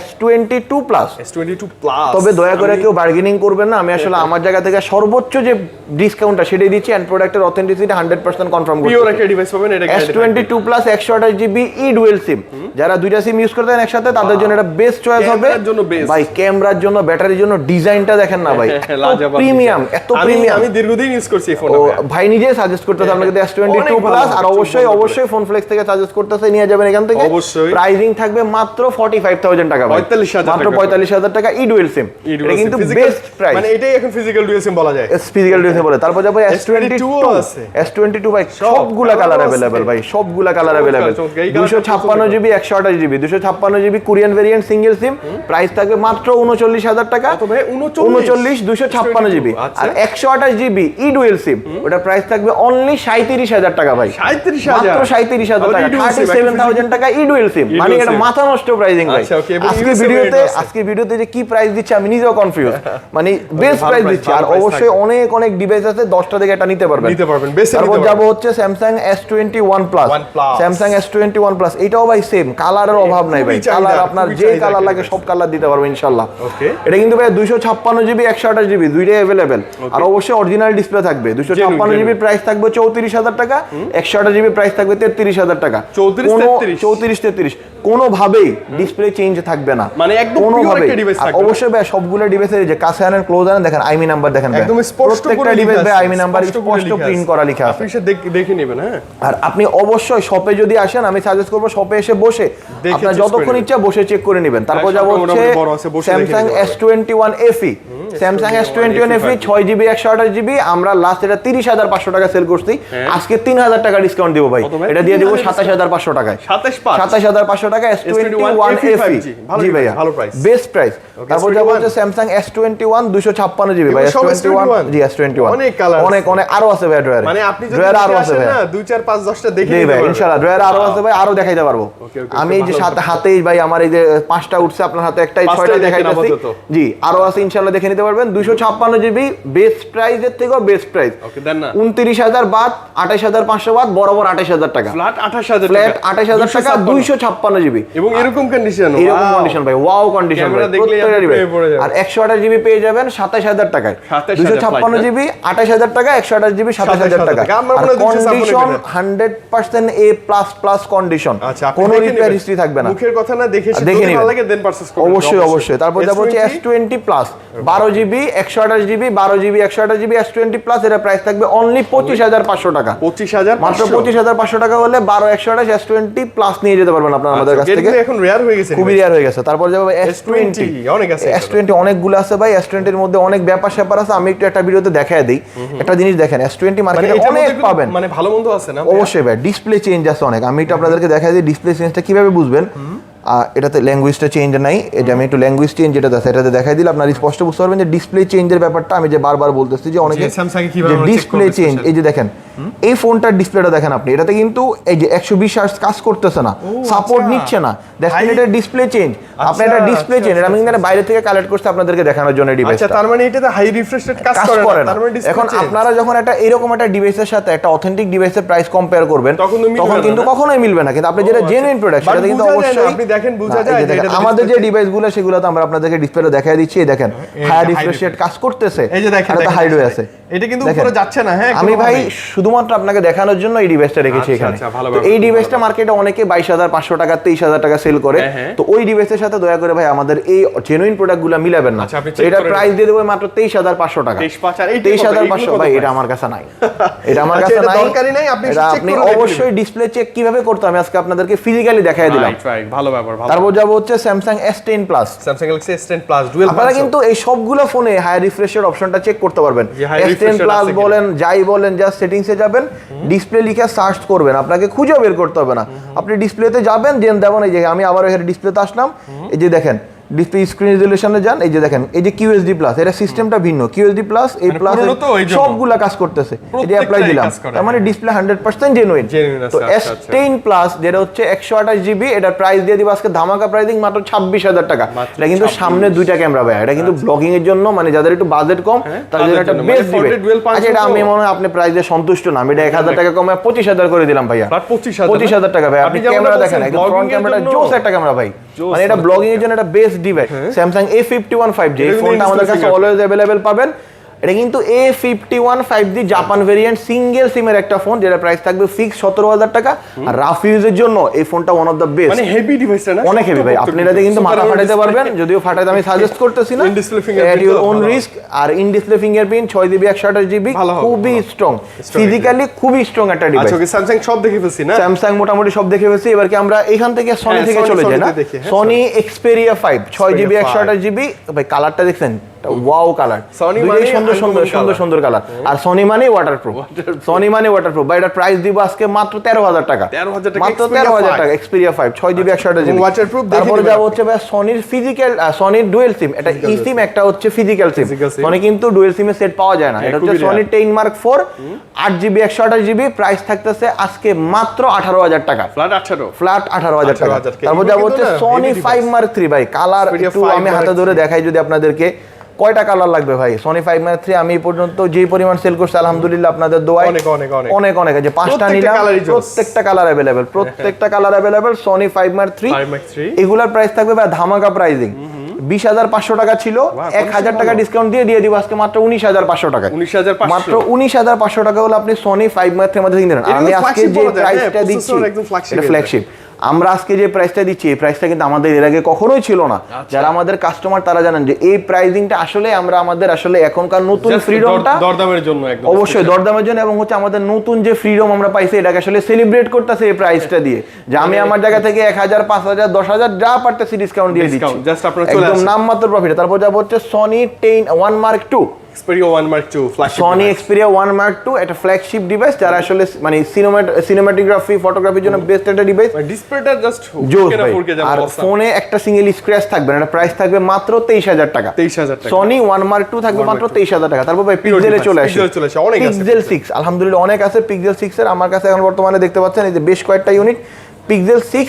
S22 প্লাস। S22 plus. তবে দয়া করে কেউ বার্গেনিং করবেন না, আমি আসলে আমার জায়গা থেকে সর্বোচ্চ যে ডিসকাউন্টটা সেটাই দিচ্ছি এন্ড প্রোডাক্টের অথেন্টিসিটি 100% কনফার্ম করছি। পিওর একটা ডিভাইস পাবেন এটা। S22 প্লাস 128GB ই ডুয়েল সিম, যারা দুইটা সিম ইউজ করতে চান একসাথে তাদের জন্য এটা বেস্ট চয়েস হবে ক্যামেরার জন্য best। ভাই। ক্যামেরার জন্য, ব্যাটারির জন্য, ডিজাইনটা দেখেন না ভাই, লাজবাব প্রিমিয়াম, design। এত প্রিমিয়াম। আমি দীর্ঘদিন ইউজ করছি এই ও ফোনটা। ভাই নিজেই সাজেস্ট করতেছে আপনাকে S22 অনেক ভালো প্লাস, আর হবে, অবশ্যই চোখ বন্ধ করে। অবশ্যই ফোন ফ্লেক্স থেকে সাজেস্ট করতেছে, নিয়ে যাবেন এখান থেকে। অবশ্যই। প্রাইসিং থাকবে মাত্র 45,000 টাকা ভাই, 45,000 মাত্র টাকা। 45,000 টাকা ই ডুয়েল সিম। এটা কিন্তু বেস্ট প্রাইস, মানে এটাই এখন ফিজিক্যাল ডুয়াল সিম বলা যায়। ফিজিক্যাল ডিভাইসে বলে। তারপর যাবো S22 আছে। S22 ভাই সব সবগুলা কালার colour अवेलेबल আছে। ভাই, সবগুলা কালার চমৎকার, अवेलेबल। চমৎকার। এই colourটা 256GB 128GB 256GB Korean variant single SIM, price থাকবে মাত্র 39,000 টাকা। কত ভাই? 39 256GB। আচ্ছা। আর 128GB ই ডুয়েল সিম, ওটা প্রাইস থাকবে অনলি 37,000 টাকা ভাই, 37,000 মাত্র 37,000 টাকা, আবার e-dual SIM, 37,000 টাকা ই ডুয়েল সিম। মানে e-dual এটা SIM। মাথা নষ্ট প্রাইসিং ভাই। আচ্ছা, okay, এবং আজকে USA ভিডিওতে variant আছে। আজকে ভিডিওতে যে কি প্রাইস দিচ্ছে আমি নিজেও কনফিউজ, মানে বেস্ট ভালো প্রাইস price, দিচ্ছি। ভালো আর price অবশ্যই অনেক অনেক ডিভাইস আছে, 10টা থেকে এটা নিতে পারবেন। নিতে পারবেন, বেছে তারপর নিতে যাব পারবেন। হচ্ছে Samsung S21 plus. OnePlus। Samsung S21 plus এটাও ভাই সেম, কালারের অভাব নাই ভাই, খুবই চাহিদা, কালার আপনার খুবই যে চাহিদা কালার একটা লাগে সব কালার দিতে পারবো ইনশাআল্লাহ। Okay। এটা কিন্তু ভাই 256GB 128GB দুইটাই अवेलेबल। আর অবশ্যই অরিজিনাল ডিসপ্লে থাকবে। 256GB প্রাইস থাকবে 34,000 টাকা, 128GB প্রাইস থাকবে 33,000 টাকা। 34-33 কোনোভাবেই ডিসপ্লে চেঞ্জ থাকবে না, মানে একদম pure কোনোভাবেই। একটা device আর থাকবে। অবশ্যই ভাই সবগুলো ডিভাইসের যে কাছে আনেন, ক্লোজ আনেন, দেখেন আইমি নাম্বার দেখেন ভাই, একদম স্পষ্ট করে প্রত্যেকটা লেখা ডিভাইস ভাই আছে, আইমি নাম্বার স্পষ্ট করে স্পষ্ট লেখা প্রিন্ট আছে। করা লেখা আছে। আপনি এসে দেখে নেবেন। হ্যাঁ, আর আপনি অবশ্যই শপে যদি আসেন, আমি সাজেস্ট করবো শপে এসে বসে দেখে আপনার check যতক্ষণ করে ইচ্ছা বসে চেক করে নেবেন। তারপর হ্যাঁ, যাবো শপটা হচ্ছে মোটামুটি বড় আছে, বসে দেখে স্যামসাং নিতে পারবেন। S21 FE। Samsung S21 FE 6GB 128GB আমরা লাস্ট এটা 30,500 টাকা সেল করছি, আজকে 3,000 টাকা ডিসকাউন্ট দিব ভাই, কত ভাই? এটা দিয়ে দিব 27,500 টাকায়। 27,500 টাকা S21 FE FE। 5G ভালো জি ভাইয়া, ভালো প্রাইস। Best price. তারপর যাবো হচ্ছে স্যামসাং S21 256GB ভাই, এগুলো সব S21 জি S21 অনেক কালার, অনেক আরো আছে ভাই ড্রয়ারে, মানে আপনি যদি ড্রয়ারে আরো আছে আসেন ভাই, না 2 4 5 10টা দেখে জি নিতে ভাই পারবেন। ইনশাআল্লাহ ড্রয়ারে আরো আছে ভাই, আরো দেখাইতে পারবো। Okay, আমি এই যে হাতেই ভাই আমার এই যে 5টা উঠছে, আপনার হাতে একটাই, 6টা পাঁচটাই দেখেন দেখাইতেছি। আপাতত। জি আরো আছে ইনশাআল্লাহ দেখে নিতে পারবেন। 256GB বেস্ট প্রাইসের থেকেও বেস্ট প্রাইস। ওকে দেন না। 29,000 বাদ, 28,500 বাদ, বরাবর 28,000 টাকা। ফ্ল্যাট 28,000 ফ্ল্যাট 28,000 টাকা 256GB এবং এরকম কন্ডিশন। এরকম কন্ডিশন ভাই, ওয়াও কন্ডিশন ভাই, ক্যামেরা দেখলেই আপনি প্রত্যেকটা প্রেমে পড়ে যাবেন। আর 128GB পেয়ে যাবেন 27,000 টাকায়। 256GB 28,000 টাকা, 128GB 27,000 টাকা। আমার আর মনে হয় 256 কন্ডিশন 100% A++ কন্ডিশন, আচ্ছা, আপনি কোনো দেখে রিপেয়ার নেবেন। হিস্ট্রি থাকবে না। মুখের কথা না দেখে দেখে যদি নিবেন। ভালো লাগে দেন পারচেজ করবেন। অবশ্যই অবশ্যই। তারপর যাবো হচ্ছে S20 plus 12GB 128GB 12GB 128GB S20 plus, এর প্রাইস থাকবে অনলি 25,500 টাকা। 25,000 মাত্র 25,500 টাকা হলে 12 128 S20 প্লাস নিয়ে যেতে পারবেন আপনারা আমাদের কাছ থেকে। এখন রেয়ার হয়ে গেছে, খুবই রেয়ার হয়ে গেছে। তারপর যাবে S20 অনেক আছে। S20 অনেকগুলো আছে ভাই, S20 এর মধ্যে অনেক ব্যাপার স্যাপার আছে, আমি একটু একটা ভিডিওতে দেখায় দিই। একটা জিনিস দেখেন, S20 মার্কেটে অনেক পাবেন, মানে ভালো মন্দ আছে না? অবশ্যই ভাই ডিসপ্লে চেঞ্জ আছে অনেক। আমি একটু আপনাদেরকে দেখাই দিই ডিসপ্লে চেঞ্জটা কিভাবে বুঝবেন। এটাতে ল্যাঙ্গুয়েজটা চেঞ্জ নাই, এটা আমি একটু ল্যাঙ্গুয়েজ চেঞ্জ যেটা আছে এটাতে দেখাই দিলে আপনারা স্পষ্ট বুঝতে পারবেন যে ডিসপ্লে চেঞ্জের ব্যাপারটা আমি যে বারবার বলতেছি যে অনেকে স্যামসাং কিভাবে আমরা check ডিসপ্লে করব চেঞ্জ, এই যে দেখেন এই ফোনটার ডিসপ্লেটা দেখেন আপনি, এটাতে কিন্তু এই যে 120 হার্জ কাজ করতেছে না, সাপোর্ট নিচ্ছে না, দেখেন এটা ডিসপ্লে চেঞ্জ। আপনি এটা ডিসপ্লে চেঞ্জ, আমি কিন্তু বাইরে থেকে কালেক্ট করতে আপনাদেরকে দেখানোর জন্য ডিভাইসটা। আচ্ছা, তার মানে এটাতে হাই রিফ্রেশ রেট কাজ করে না, তার মানে ডিসপ্লে এখন আপনারা যখন একটা এরকম একটা ডিভাইসের সাথে একটা অথেন্টিক ডিভাইসের প্রাইস কম্পেয়ার করবেন, তখন কিন্তু কখনোই মিলবে না। কিন্তু আপনি যেটা জেনুইন প্রোডাক্ট সেটা কিন্তু অবশ্যই আপনি দেখেন বুঝা যায়। আমাদের যে ডিভাইসগুলো সেগুলো তো আমরা আপনাদেরকে ডিসপ্লে দেখাই দিচ্ছি, এই দেখেন হাই রিফ্রেশ রেট কাজ করতেছে, এই যে দেখেন এটা হাইড হয়ে আছে, এটা কিন্তু উপরে যাচ্ছে না। হ্যাঁ, আমি ভাই শুধুমাত্র আপনাকে দেখানোর জন্য এই ডিভাইসটা রেখেছি এখানে। তো এই ডিভাইসটা মার্কেটে অনেকে 22,500 টাকা 23,000 টাকা সেল করে, তো ওই ডিভাইসের সাথে দয়া করে ভাই আমাদের এই জেনুইন প্রোডাক্টগুলো মিলাবেন না। এটার প্রাইস দিয়ে দেবো মাত্র 23,500 টাকা। 23,500 ভাই, এটা আমার কাছে নাই, এটা আমার কাছে নাই, দরকারই নাই। আপনি অবশ্যই ডিসপ্লে চেক কিভাবে করতে আমি আজকে আপনাদেরকে ফিজিক্যালি দেখাই দিলাম। ভালো ব্যাপার। তারপর যাবো হচ্ছে Samsung S10 Plus। Samsung Galaxy S10 Plus dual. আপনারা কিন্তু এই সবগুলো ফোনে হাই রিফ্রেশের অপশনটা চেক করতে পারবেন। S10 Plus বলেন, যাই বলেন, জাস্ট সেটিংসে যাবেন, ডিসপ্লে লিখে সার্চ করবেন, আপনাকে খুঁজে বের করতে হবে না। আপনি ডিসপ্লেতে যাবেন, যেন দেবেন, এই যে আমি আবার এখানে ডিসপ্লেতে আসলাম, এই যে দেখেন ডিসপ্লে স্ক্রিন রেজোলিউশনে যান, এই যে দেখেন এই যে QHD প্লাস, এটা সিস্টেমটা ভিন্ন। QHD প্লাস এই প্লাস সবগুলা কাজ করতেছে, এটা অ্যাপ্লাই দিলাম, তার মানে ডিসপ্লে 100% জেনুইন। তো S10 প্লাস যেটা হচ্ছে 128 GB, এটার প্রাইস দিয়ে দিব আজকে ধামাকা প্রাইসিং মাত্র 26,000 টাকা। এটা কিন্তু সামনে দুইটা ক্যামেরা ভাই, এটা কিন্তু ব্লগিং এর জন্য, মানে যাদের একটু বাজেট কম তাদের জন্য একটা বেস্ট দিবে। আচ্ছা, এটা আমি মনে হয় আপনি প্রাইসে সন্তুষ্ট না, আমি এটা 1,000 টাকা কমে 25,000 করে দিলাম ভাইয়া। 25,000 টাকা ভাই। আপনি ক্যামেরা দেখেন, একদম ফ্রন্ট ক্যামেরাটা জোস একটা ক্যামেরা ভাই, মানে এটা ব্লগিং এর জন্য একটা best device. Samsung A51 5G, এই ফোনটা আমাদের কাছে অলওয়েজ अवेलेबल পাবেন। এটা কিন্তু A51 5G Japan variant single সিমের একটা ফোন, যেটা প্রাইস থাকবে ফিক্স 17,000 টাকা। আর রাফ ইউজের জন্য এই ফোনটা ওয়ান অফ দ্য বেস্ট, মানে হেভি ডিভাইস না, অনেক হেভি ভাই। আপনি এটাতে কিন্তু মাথা ফাটাতে পারবেন, যদিও ফাটাতে আমি সাজেস্ট করতেছি না, এট ইওর ওন রিস্ক। আর in display fingerprint 6GB 128GB, খুবই স্ট্রং, ফিজিক্যালি খুবই স্ট্রং একটা ডিভাইস। আচ্ছা, ওকে, স্যামসাং সব দেখে ফেলছি না? স্যামসাং মোটামুটি সব দেখে ফেলছি। এবার কি আমরা এখান থেকে সনি থেকে চলে যাই না? সনি Xperia 5 6GB 128GB ভাই, কালারটা দেখছেন, ওয়াও কালার, দুইটাই সুন্দর সুন্দর সুন্দর সুন্দর কালার। আর সনি মানে ওয়াটারপ্রুফ, সনি মানে ওয়াটারপ্রুফ ভাই। এটার প্রাইস দিব আজকে মাত্র 13,000 টাকা, মাত্র 13,000 টাকা। Xperia 5 6GB 128GB waterproof. তারপরে যাব হচ্ছে ভাই সনির ফিজিক্যাল, সনির ডুয়াল সিম, এটা ই সিম, একটা হচ্ছে ফিজিক্যাল সিম। সনি কিন্তু ডুয়াল সিমের সেট পাওয়া যায় না, এটা হচ্ছে Sony 10 Mark 4 8GB 128GB, price থাকতেছে আজকে মাত্র 18,000 টাকা, ফ্ল্যাট 18,000 টাকা। তারপর যাব হচ্ছে সনি 5 Mark 3 ভাই, কালার একটু আমি হাতে ধরে দেখাই যদি আপনাদেরকে, কয়টা কালার লাগবে ভাই? সনি 5 Mark 3 আমি এই পর্যন্ত যে পরিমাণ সেল করছি আলহামদুলিল্লাহ আপনাদের দোয়ায় অনেক অনেক যে 5টা নিলাম, প্রত্যেকটা কালার अवेलेबल, প্রত্যেকটা কালার अवेलेबल। সনি 5 Mark 3 এগুলার প্রাইস থাকবে ভাই ধামাকা প্রাইসিং। 20,500 টাকা ছিল, 1,000 টাকা ডিসকাউন্ট দিয়ে দিব আজকে মাত্র 19,500 টাকা। মাত্র 19,500 টাকা হলে আপনি সনি 5 Mark 3 মধ্যে কিনতে পারেন। আমি আজকে যে প্রাইসটা দিচ্ছি এটা ফ্ল্যাগশিপ। আমরা আজকে যে প্রাইসটা দিচ্ছি, এই প্রাইসটা কিন্তু আমাদের এর আগে কখনোই ছিল না। যারা আমাদের কাস্টমার তারা জানেন যে এই প্রাইসিংটা আসলে আমরা আমাদের আসলে এখনকার নতুন ফ্রিডমটা দরদামের জন্য, একদম অবশ্যই দরদামের জন্য, এবং হচ্ছে আমাদের নতুন যে ফ্রিডম আমরা পাইছি এটাকে আসলে সেলিব্রেট করতেছে এই প্রাইসটা দিয়ে, যে আমি আমার জায়গা থেকে 1,000 5,000 10,000 যা পারতেছি ডিসকাউন্ট দিয়ে দিচ্ছি, জাস্ট আপনারা চলে একদম আসুন, নামমাত্র প্রফিট। তারপর যাব হচ্ছে Sony 1 Mark 2 Xperia 1 Mark 2 flagship, Sony Xperia 1 Mark 2 এটা ফ্ল্যাগশিপ ডিভাইস, যারা আসলে মানে সিনেমাটোগ্রাফি ফটোগ্রাফির জন্য বেস্ট একটা ডিভাইস। ডিসপ্লেটা জাস্ট আর ফোনে একটা সিঙ্গেল স্ক্র্যাচ থাকবে না, এটা প্রাইস থাকবে মাত্র 23,000 টাকা। সনি 1 Mark 2 থাকবে মাত্র 23,000 টাকা। তারপর ভাই পিক্সেলে চলে আসে, পিক্সেল 6 আলহামদুলিল্লাহ অনেক আছে। পিক্সেল 6 এর আমার কাছে এখন বর্তমানে দেখতে পাচ্ছেন এই যে বেশ কয়েকটা ইউনিট পিক্সেল 6।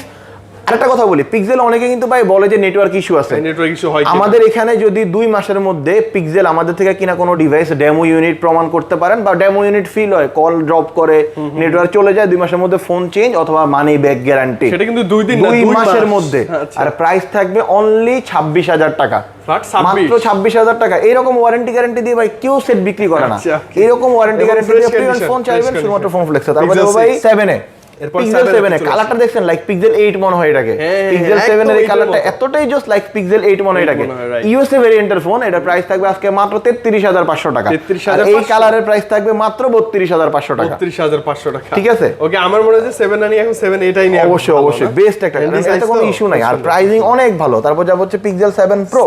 আরেকটা কথা বলি, পিক্সেল অনেকে কিন্তু ভাই বলে যে নেটওয়ার্ক ইস্যু আছে, নেটওয়ার্ক ইস্যু হয়। আমাদের এখানে যদি 2 মাসের মধ্যে পিক্সেল আমাদের থেকে কিনা কোনো ডিভাইস ডেমো ইউনিট প্রমাণ করতে পারেন, বা ডেমো ইউনিট ফিল হয়, কল ড্রপ করে, নেটওয়ার্ক চলে যায়, 2 মাসের মধ্যে ফোন চেঞ্জ অথবা মানি ব্যাক গ্যারান্টি, সেটা কিন্তু 2 দিন না 2 মাসের মধ্যে। আর প্রাইস থাকবে অনলি 26,000 টাকা, মাত্র 26,000 টাকা। এইরকম ওয়ারেন্টি গ্যারান্টি দিয়ে ভাই কেউ সেট বিক্রি করে না। এইরকম ওয়ারেন্টি গ্যারান্টি দিয়ে প্রিমিয়াম ফোন চাইবেন শুধুমাত্র ফোন ফ্লেক্সে। তারপর ভাই 7 এ পিক্সেল 7 এর কালারটা দেখছেন, লাইক পিক্সেল 8 মনে হয় এটাকে। পিক্সেল 7 এর এই কালারটা এতটাই জাস্ট লাইক পিক্সেল 8 মনে হয় এটাকে। ইউএসএ ভেরিয়েন্টের ফোন, এটা প্রাইস থাকবে আজকে মাত্র 33,500 টাকা। আর এই কালারের প্রাইস থাকবে মাত্র 32,500 টাকা। 32,500 টাকা, ঠিক আছে। ওকে, আমার মনে হয় যে 7 না নিয়ে এখন 7 এটাই নিয়ে অবশ্যই বেস্ট একটা, এটাতে কোনো ইস্যু নাই, আর প্রাইসিং অনেক ভালো। তারপর যাব হচ্ছে pixel 7 Pro,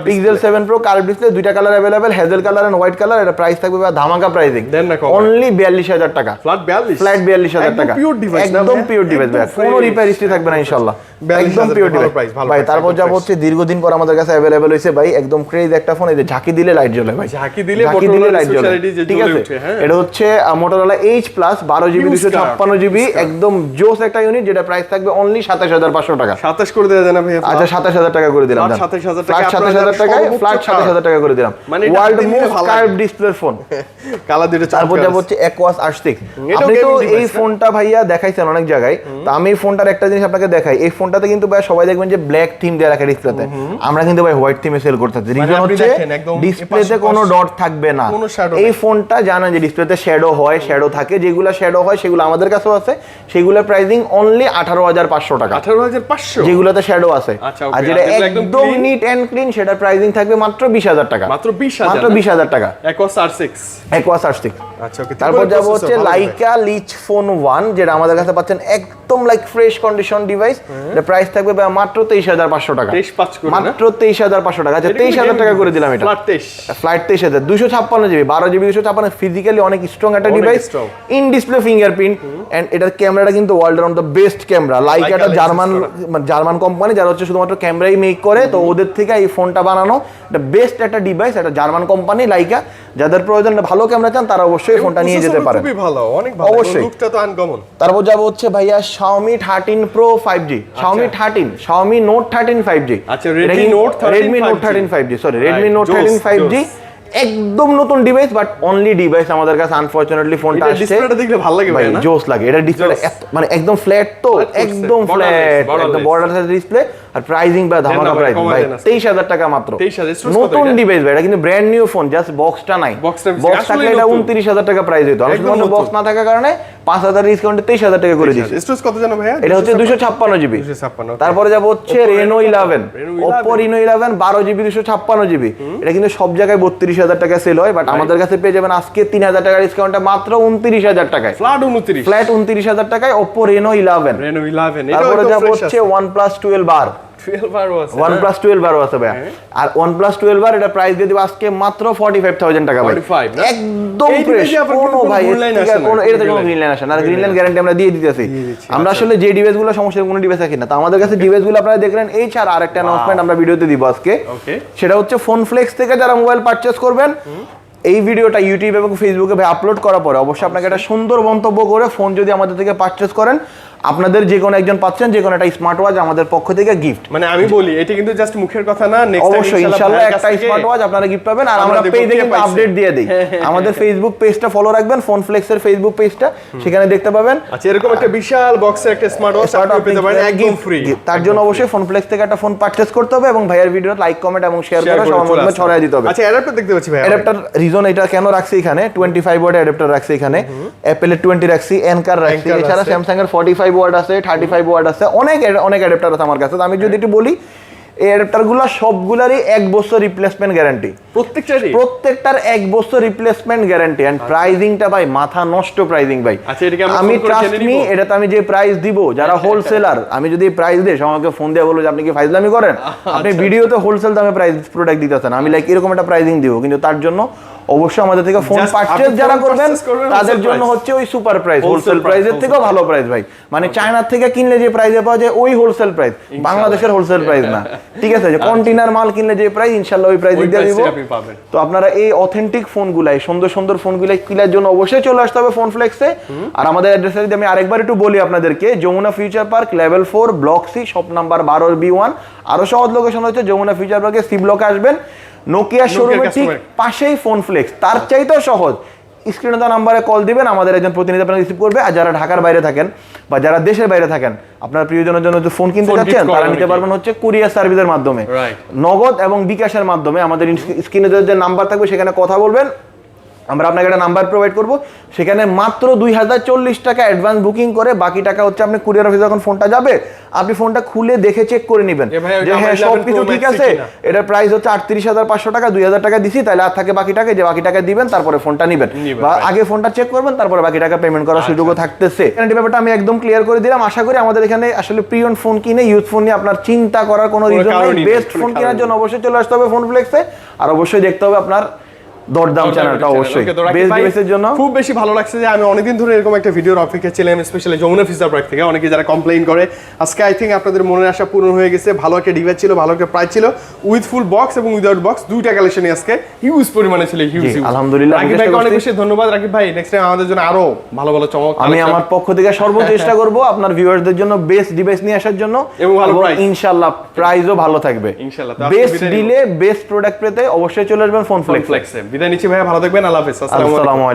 pixel 7 Pro curve display, দুইটা colour available, hazel colour and white colour. এটা প্রাইস থাকবে ধামাকা প্রাইসিং অনলি 42,000 টাকা, ফ্ল্যাট 42,000 টাকা। পিওর ডিভাইস, একদম পিওর ডিভাইস ভাই, কোনো রিপেয়ার হিস্ট্রি থাকবে না ইনশাআল্লাহ, একদম পিওর ডিভাইস ভাই। তারপর যাব হচ্ছে দীর্ঘদিন পর আমাদের কাছে अवेलेबल হইছে ভাই একদম ক্রেজ একটা ফোন, এই যে ঝাঁকি দিলে লাইট জ্বলে ভাই, ঝাঁকি দিলে লাইট জ্বলে, ঠিক আছে। এটা হচ্ছে Motorola H Plus 12GB 256GB, একদম জোস একটা ইউনিট, যেটা প্রাইস থাকবে অনলি 27,500 টাকা। 27 করে দেয়া যায় না ভাই? আচ্ছা 27,000 টাকা করে দিলাম, 27,000 টাকা, 27,000 টাকায় ফ্ল্যাট 27,000 টাকা করে দিলাম। World most curve display phone, colour দুটো। তারপর যাব হচ্ছে Aquos R6। আপনি তো এই ফোনটা ভাইয়া দেখাইছেন অনেক জায়গায়, তো আমি এই ফোনটার একটা জিনিস আপনাকে দেখাই। এই ফোনটা ফোনটাতে কিন্তু ভাই সবাই দেখবেন যে ব্ল্যাক থিম দেওয়া রাখে ডিসপ্লেতে, আমরা কিন্তু ভাই হোয়াইট থিমে সেল করতেছি। রিজন হচ্ছে ডিসপ্লেতে কোনো ডট থাকবে না। এই ফোনটা জানেন যে ডিসপ্লেতে শ্যাডো হয়, শ্যাডো থাকে, যেগুলো শ্যাডো হয় সেগুলো আমাদের কাছেও আছে, সেগুলোর প্রাইসিং অনলি 18,500 টাকা, 18,500 যেগুলোতে শ্যাডো আছে। আর যেটা একদম নিট এন্ড ক্লিন সেটার প্রাইসিং থাকবে মাত্র 20,000 টাকা, মাত্র 20,000 টাকা। Aquos R6, Aquos R6। আচ্ছা ওকে। তারপর যাব হচ্ছে লাইকা লিচ ফোন 1, যেটা আমাদের কাছে পাচ্ছেন একদম লাইক ফ্রেশ কন্ডিশন ডিভাইস। এটা প্রাইস থাকবে মাত্র 23,500 টাকা, 23,500 করে, মাত্র 23,500 টাকা। আচ্ছা 23,000 টাকা করে দিলাম এটা। ফ্ল্যাট 23,000, 256 জিবি, 12 জিবি 256, ফিজিক্যালি অনেক স্ট্রং একটা device, in display fingerprint and এটার ক্যামেরাটা কিন্তু world round the best camera. লাইকাটা জার্মান কোম্পানি, যারা হচ্ছে শুধুমাত্র ক্যামেরাই মেক করে, তো ওদের থেকে এই ফোনটা বানানো এটা বেস্ট একটা ডিভাইস। এটা জার্মান কোম্পানি লাইকা, যাদের প্রয়োজন ভালো ক্যামেরা চান তারা অবশ্যই ফোনটা নিয়ে যেতে পারেন। খুবই ভালো, অনেক ভালো, অবশ্যই লুকটা তো আনকমন। তারপর যাব হচ্ছে ভাইয়া Xiaomi 13 Pro 5G, Xiaomi 13, Xiaomi Note 13 5G। আচ্ছা Redmi Note 13 5G, sorry Redmi Note 13 5G, একদম নতুন ডিভাইস, বাট অনলি ডিভাইস আমাদের কাছে আনফরচুনেটলি ফোনটা আসছে। ডিসপ্লেটা দেখলে ভালো লাগে ভাই, না জোস লাগে। এটা ডিসপ্লে মানে একদম ফ্ল্যাট, তো একদম ফ্ল্যাট, একদম বর্ডারলেস ডিসপ্লে। আর প্রাইসিং বা ধামাকা প্রাইস ভাই 23,000 টাকা মাত্র, নতুন ডিভাইস ভাই। এটা কিন্তু ব্র্যান্ড নিউ ফোন, জাস্ট বক্সটা নাই, বক্স থাকলে এটা 29,000 টাকা প্রাইস হতো। আমি শুধু বক্স না থাকার কারণে 5,000 ডিসকাউন্টে 23,000 টাকা করে দিয়েছি। স্টোরেজ কত জানো ভাইয়া? এটা হচ্ছে 256 জিবি। তারপরে যাব হচ্ছে Reno 11, Oppo Reno 11 12 GB 256 GB. এটা কিন্তু সব জায়গায় 32,000 টাকা সেল হয়, বাট আমাদের কাছে পেয়ে যাবেন আজকে 3,000 টাকা ডিসকাউন্টে মাত্র 29,000 টাকায়, ফ্ল্যাট 29,000 টাকায় Oppo Reno 11। তারপরে যাব হচ্ছে OnePlus 12R, OnePlus 12R আছে ভাই। আর OnePlus 12R এটা প্রাইস দিয়ে দিব আজকে মাত্র 45,000 টাকা ভাই, একদম ফ্রেশ। কোনো ভাই কোনো এটাতে কোনো গ্রিন লাইন আসে না, আর গ্রিন লাইন গ্যারান্টি আমরা দিয়ে দিতেছি। আমরা আসলে যে ডিভাইসগুলো সমস্যা কোনো ডিভাইস রাখি না, তো আমাদের কাছে ডিভাইসগুলো আপনারা দেখলেন। এই ছাড়া আরেকটা অ্যানাউন্সমেন্ট আমরা ভিডিওতে দিব আজকে, সেটা হচ্ছে ফোন ফ্লেক্স থেকে যারা মোবাইল পারচেজ করবেন, এই ভিডিওটা ইউটিউব এবং ফেসবুকে ভাই আপলোড করার পরে অবশ্যই আপনাকে একটা সুন্দর মন্তব্য করে ফোন যদি আমাদের থেকে পারচেজ করেন, আপনাদের যে কোনো একজন পাচ্ছেন যে কোনো একটা স্মার্ট ওয়াচ আমাদের পক্ষ থেকে গিফট। মানে আমি বলি এটা কিন্তু জাস্ট মুখের কথা না, অবশ্যই ইনশাআল্লাহ একটা স্মার্ট ওয়াচ আপনারা গিফট পাবেন। আর আমরা পেজে কিন্তু আপডেট দিয়ে দেই, আমাদের ফেসবুক পেজটা ফলো রাখবেন, ফোন ফ্লেক্সের ফেসবুক পেজটা, সেখানে দেখতে পাবেন। আচ্ছা এরকম একটা বিশাল বক্সের একটা স্মার্ট ওয়াচ আপনি পেতে পারেন একদম ফ্রি। তার জন্য অবশ্যই ফোন ফ্লেক্স থেকে একটা ফোন পারচেজ করতে হবে এবং ভাইয়ার ভিডিওতে লাইক কমেন্ট এবং শেয়ার করে সবার মধ্যে ছড়ায় দিতে হবে। আচ্ছা অ্যাডাপ্টার দেখতে পাচ্ছি ভাই, অ্যাডাপ্টার রিজন এটা কেন রাখছি এখানে, 25 ওয়াট অ্যাডাপ্টার রাখছি এখানে, অ্যাপেলের 20 রাখছি, এনকার রাখছি, এছাড়া স্যামসাং এর 45 ওয়াট আছে, 35 ওয়াট আছে, অনেক অ্যাডাপ্টার আছে আমার কাছে। আমি যদি একটু বলি, এই অ্যাডাপ্টারগুলো সবগুলারই 1 বছর রিপ্লেসমেন্ট গ্যারান্টি, প্রত্যেকটার 1 বছর রিপ্লেসমেন্ট গ্যারান্টি। এন্ড প্রাইসিংটা ভাই মাথা নষ্ট প্রাইসিং ভাই। আচ্ছা এটাকে আমি ট্রাস্ট মি, এটাতে আমি যে প্রাইস দিব, যারা হোলসেলার, আমি যদি প্রাইস দেই আমাকে ফোন দিয়ে বলবো যে আপনি কি ফাইজলামি করেন, আপনি ভিডিওতে হোলসেল দামে প্রাইস প্রোডাক্ট দিতেছেন, আমি লাইক এরকম একটা প্রাইসিং দিব। কিন্তু তার জন্য অবশ্যই আমাদের থেকে ফোন পারচেজ যারা করবেন তাদের জন্য হচ্ছে ওই সুপার প্রাইস, হোলসেল প্রাইসের থেকেও ভালো প্রাইস ভাই। মানে চায়নার থেকে কিনলে যে প্রাইসে পাওয়া যায় ওই হোলসেল প্রাইস, বাংলাদেশের হোলসেল প্রাইস না, ঠিক আছে? যে কন্টেইনার মাল কিনলে যে প্রাইস ইনশাআল্লাহ ওই প্রাইস দিয়ে দিব। তো আপনারা এই অথেন্টিক ফোনগুলাই, সুন্দর সুন্দর ফোনগুলাই কেনার জন্য অবশ্যই চলে আসতে হবে ফোন ফ্লেক্সে। আর আমাদের অ্যাড্রেসটা যদি আমি আরেকবার একটু বলি আপনাদেরকে, Jamuna future park level 4 block C shop number 12B1। আরো সহজ লোকেশন হচ্ছে যমুনা ফিউচার পার্কে সি ব্লকে আসবেন, নোকিয়া শোরুমের ঠিক পাশেই ফোন ফ্লেক্স, তার চাইতেও সহজ। স্ক্রিনে দেওয়া নাম্বারে কল দিবেন, আমাদের একজন প্রতিনিধি আপনাকে রিসিভ করবে। আর যারা ঢাকার বাইরে থাকেন বা যারা দেশের বাইরে থাকেন, আপনার প্রিয়জনের জন্য যে ফোন কিনতে যাচ্ছেন তারা নিতে পারবেন হচ্ছে কুরিয়ার সার্ভিসের মাধ্যমে, নগদ এবং বিকাশের মাধ্যমে। আমাদের স্ক্রিনে যে নাম্বার থাকবে সেখানে কথা বলবেন, আমরা আপনাকে একটা নাম্বার প্রোভাইড করব, সেখানে মাত্র 2040 টাকা অ্যাডভান্স বুকিং করে বাকি টাকা হচ্ছে আপনি কুরিয়ার অফিসে যখন ফোনটা যাবে আপনি ফোনটা খুলে দেখে চেক করে নেবেন যে হ্যাঁ সব কিছু ঠিক আছে। এটার প্রাইস হচ্ছে 38,500 টাকা, 2,000 টাকা দিছি, তাহলে আর থাকে বাকি টাকা, যে বাকি টাকা দিবেন তারপরে ফোনটা নেবেন, বা আগে ফোনটা চেক করবেন তারপরে বাকি টাকা পেমেন্ট করার সুযোগও থাকতেছে। গ্যারান্টি ব্যাপারটা আমি একদম ক্লিয়ার করে দিলাম। আশা করি আমাদের এখানে আসলে প্রিয়ন ফোন কিনে ইউজ ফোন নিয়ে আপনার চিন্তা করার কোনো রিজন নেই। বেস্ট ফোন কেনার জন্য অবশ্যই চলে আসতে হবে ফোন ফ্লেক্সে, আর অবশ্যই দেখতে হবে আপনার দরদাম চ্যানেলটা অবশ্যই বেস্ট ডিভাইসের জন্য। খুব বেশি ভালো লাগছে যে আমি অনেকদিন ধরে এরকম একটা ভিডিওর অপেক্ষা ছিলাম, স্পেশালি যমুনা ফিউচার পার্ক থেকে। অনেকে যারা কমপ্লেইন করে, আজকে আই থিঙ্ক আপনাদের মনের আশা পূরণ হয়ে গেছে। ভালো একটা ডিভাইস ছিল, ভালো একটা প্রাইস ছিল, উইথ ফুল বক্স এবং উইদাউট বক্স, দুইটা কালেকশনই আজকে হিউজ পরিমাণে ছিল, হিউজ। আলহামদুলিল্লাহ, রাকিব ভাইকে অনেক বেশি ধন্যবাদ। রাকিব ভাই নেক্সট টাইম আমাদের জন্য আরো ভালো ভালো চমক, আমি আমার পক্ষ থেকে সর্বোচ্চ চেষ্টা করব আপনার ভিউয়ারদের জন্য বেস্ট ডিভাইস নিয়ে আসার জন্য, এবং ইনশাআল্লাহ প্রাইসও ভালো থাকবে। ইনশাআল্লাহ বেস্ট ডিলে বেস্ট প্রোডাক্ট পেতে অবশ্যই চলে আসবেন ফোন ফ্লেক্সে। বিদায় নিচ্ছি ভাই, ভালো থাকবেন, আল্লাহ হাফেজ, আসসালামু আলাইকুম।